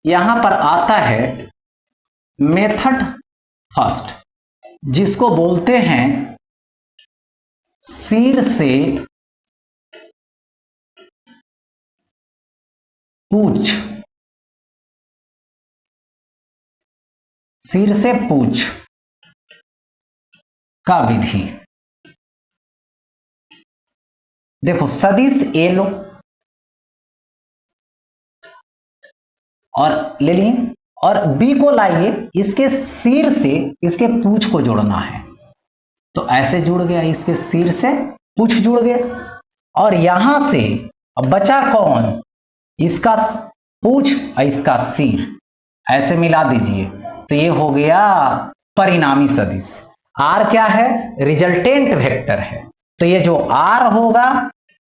यहां पर आता है मेथड फर्स्ट, जिसको बोलते हैं सिर से पूछ, सिर से पूछ का विधि। देखो सदिश ए लो और ले लिए, और बी को लाइए, इसके सिर से इसके पूछ को जोड़ना है, तो ऐसे जुड़ गया, इसके सिर से पूछ जुड़ गया, और यहां से अब बचा कौन, इसका पूछ और इसका सिर, ऐसे मिला दीजिए, तो ये हो गया परिणामी सदिश। आर क्या है, रिजल्टेंट वेक्टर है, तो ये जो आर होगा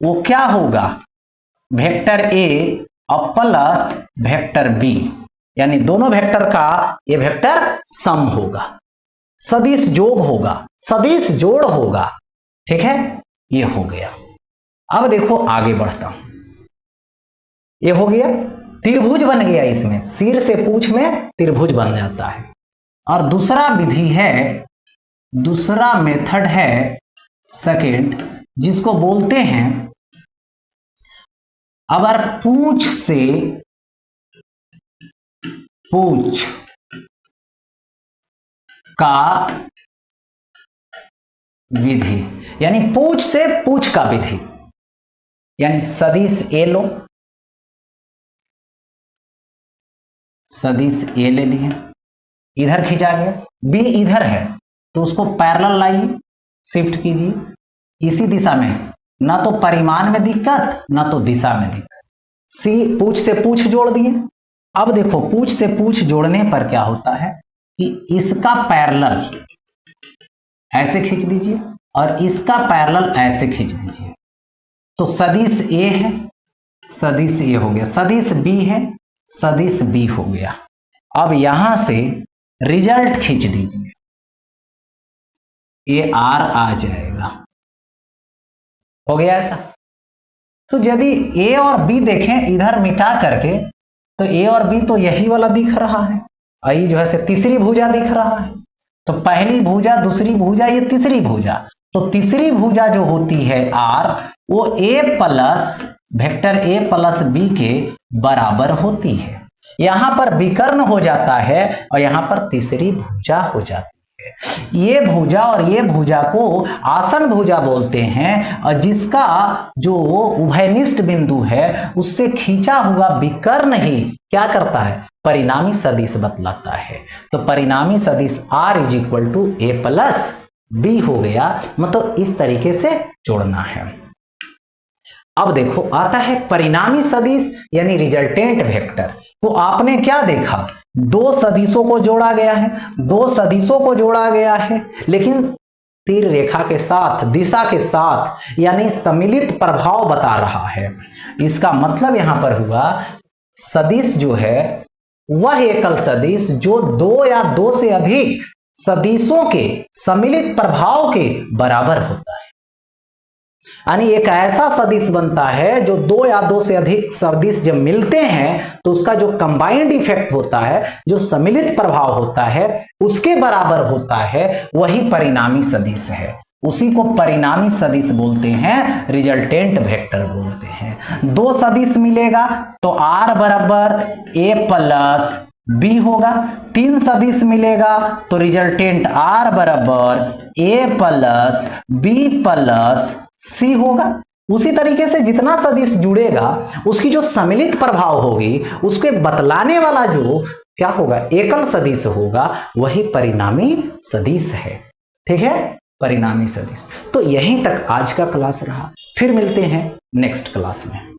वो क्या होगा, वेक्टर ए और प्लस वेक्टर बी, यानी दोनों वेक्टर का ये वेक्टर सम होगा, सदिश जोड़ होगा, सदिश जोड़ होगा। ठीक है, ये हो गया। अब देखो आगे बढ़ता हूं, ये हो गया, त्रिभुज बन गया, इसमें सिर से पूछ में त्रिभुज बन जाता है। और दूसरा विधि है, दूसरा मेथड है सेकंड, जिसको बोलते हैं अगर पूछ से पूछ का विधि, यानी पूछ से पूछ का विधि, यानी सदिश ए लो, सदिश ए ले लिए, इधर खींचा गया, बी इधर है तो उसको पैरेलल लाइए, शिफ्ट कीजिए इसी दिशा में, ना तो परिमाण में दिक्कत ना तो दिशा में दिक्कत। सी पूछ से पूछ जोड़ दिए। अब देखो पूछ से पूछ जोड़ने पर क्या होता है कि इसका पैरेलल ऐसे खींच दीजिए और इसका पैरेलल ऐसे खींच दीजिए, तो सदिश ए है, सदिश ए हो गया, सदिश बी है, सदिश बी हो गया। अब यहां से रिजल्ट खींच दीजिए, ये आर आ जाएगा, हो गया ऐसा। तो यदि ए और बी देखें इधर मिटा करके, तो ए और बी तो यही वाला दिख रहा है, और ये जो है से तीसरी भुजा दिख रहा है, तो पहली भुजा, दूसरी भुजा, ये तीसरी भुजा, तो तीसरी भुजा जो होती है आर, वो A plus vector A plus B के बराबर होती है। यहां पर विकर्ण हो जाता है और यहां पर तीसरी भुजा हो जाती है। ये भुजा और ये भुजा को आसन भुजा बोलते हैं, और जिसका जो उभयनिष्ठ बिंदु है उससे खींचा हुआ विकर्ण ही क्या करता है, परिणामी सदिश बतलाता है। तो परिणामी सदिश R is equal to A plus B हो गया, मतलब इस तरीके से जोड़ना है। अब देखो आता है परिणामी सदिश यानी रिजल्टेंट वेक्टर। तो आपने क्या देखा, दो सदिशों को जोड़ा गया है, दो सदिशों को जोड़ा गया है, लेकिन तीर रेखा के साथ, दिशा के साथ, यानी सम्मिलित प्रभाव बता रहा है। इसका मतलब यहां पर हुआ सदिश जो है वह एकल सदिश जो दो या दो से अधिक सदिशों के सम्मिलित प्रभाव के बराबर होता है। यानी एक ऐसा सदिश बनता है जो दो या दो से अधिक सदिश जब मिलते हैं तो उसका जो कंबाइंड इफेक्ट होता है, जो सम्मिलित प्रभाव होता है, उसके बराबर होता है, वही परिणामी सदिश है। उसी को परिणामी सदिश बोलते हैं, रिजल्टेंट वेक्टर बोलते हैं। दो सदिश मिलेगा तो r बराबर a प्लस b होगा, तीन सदिश मिलेगा तो रिजल्टेंट r बराबर a plus b plus c होगा। उसी तरीके से जितना सदिश जुड़ेगा उसकी जो सम्मिलित प्रभाव होगी उसके बतलाने वाला जो क्या होगा, एकल सदिश होगा, वही परिणामी सदिश है। ठीक है, परिणामी सदिश। तो यहीं तक आज का क्लास रहा, फिर मिलते हैं नेक्स्ट क्लास में।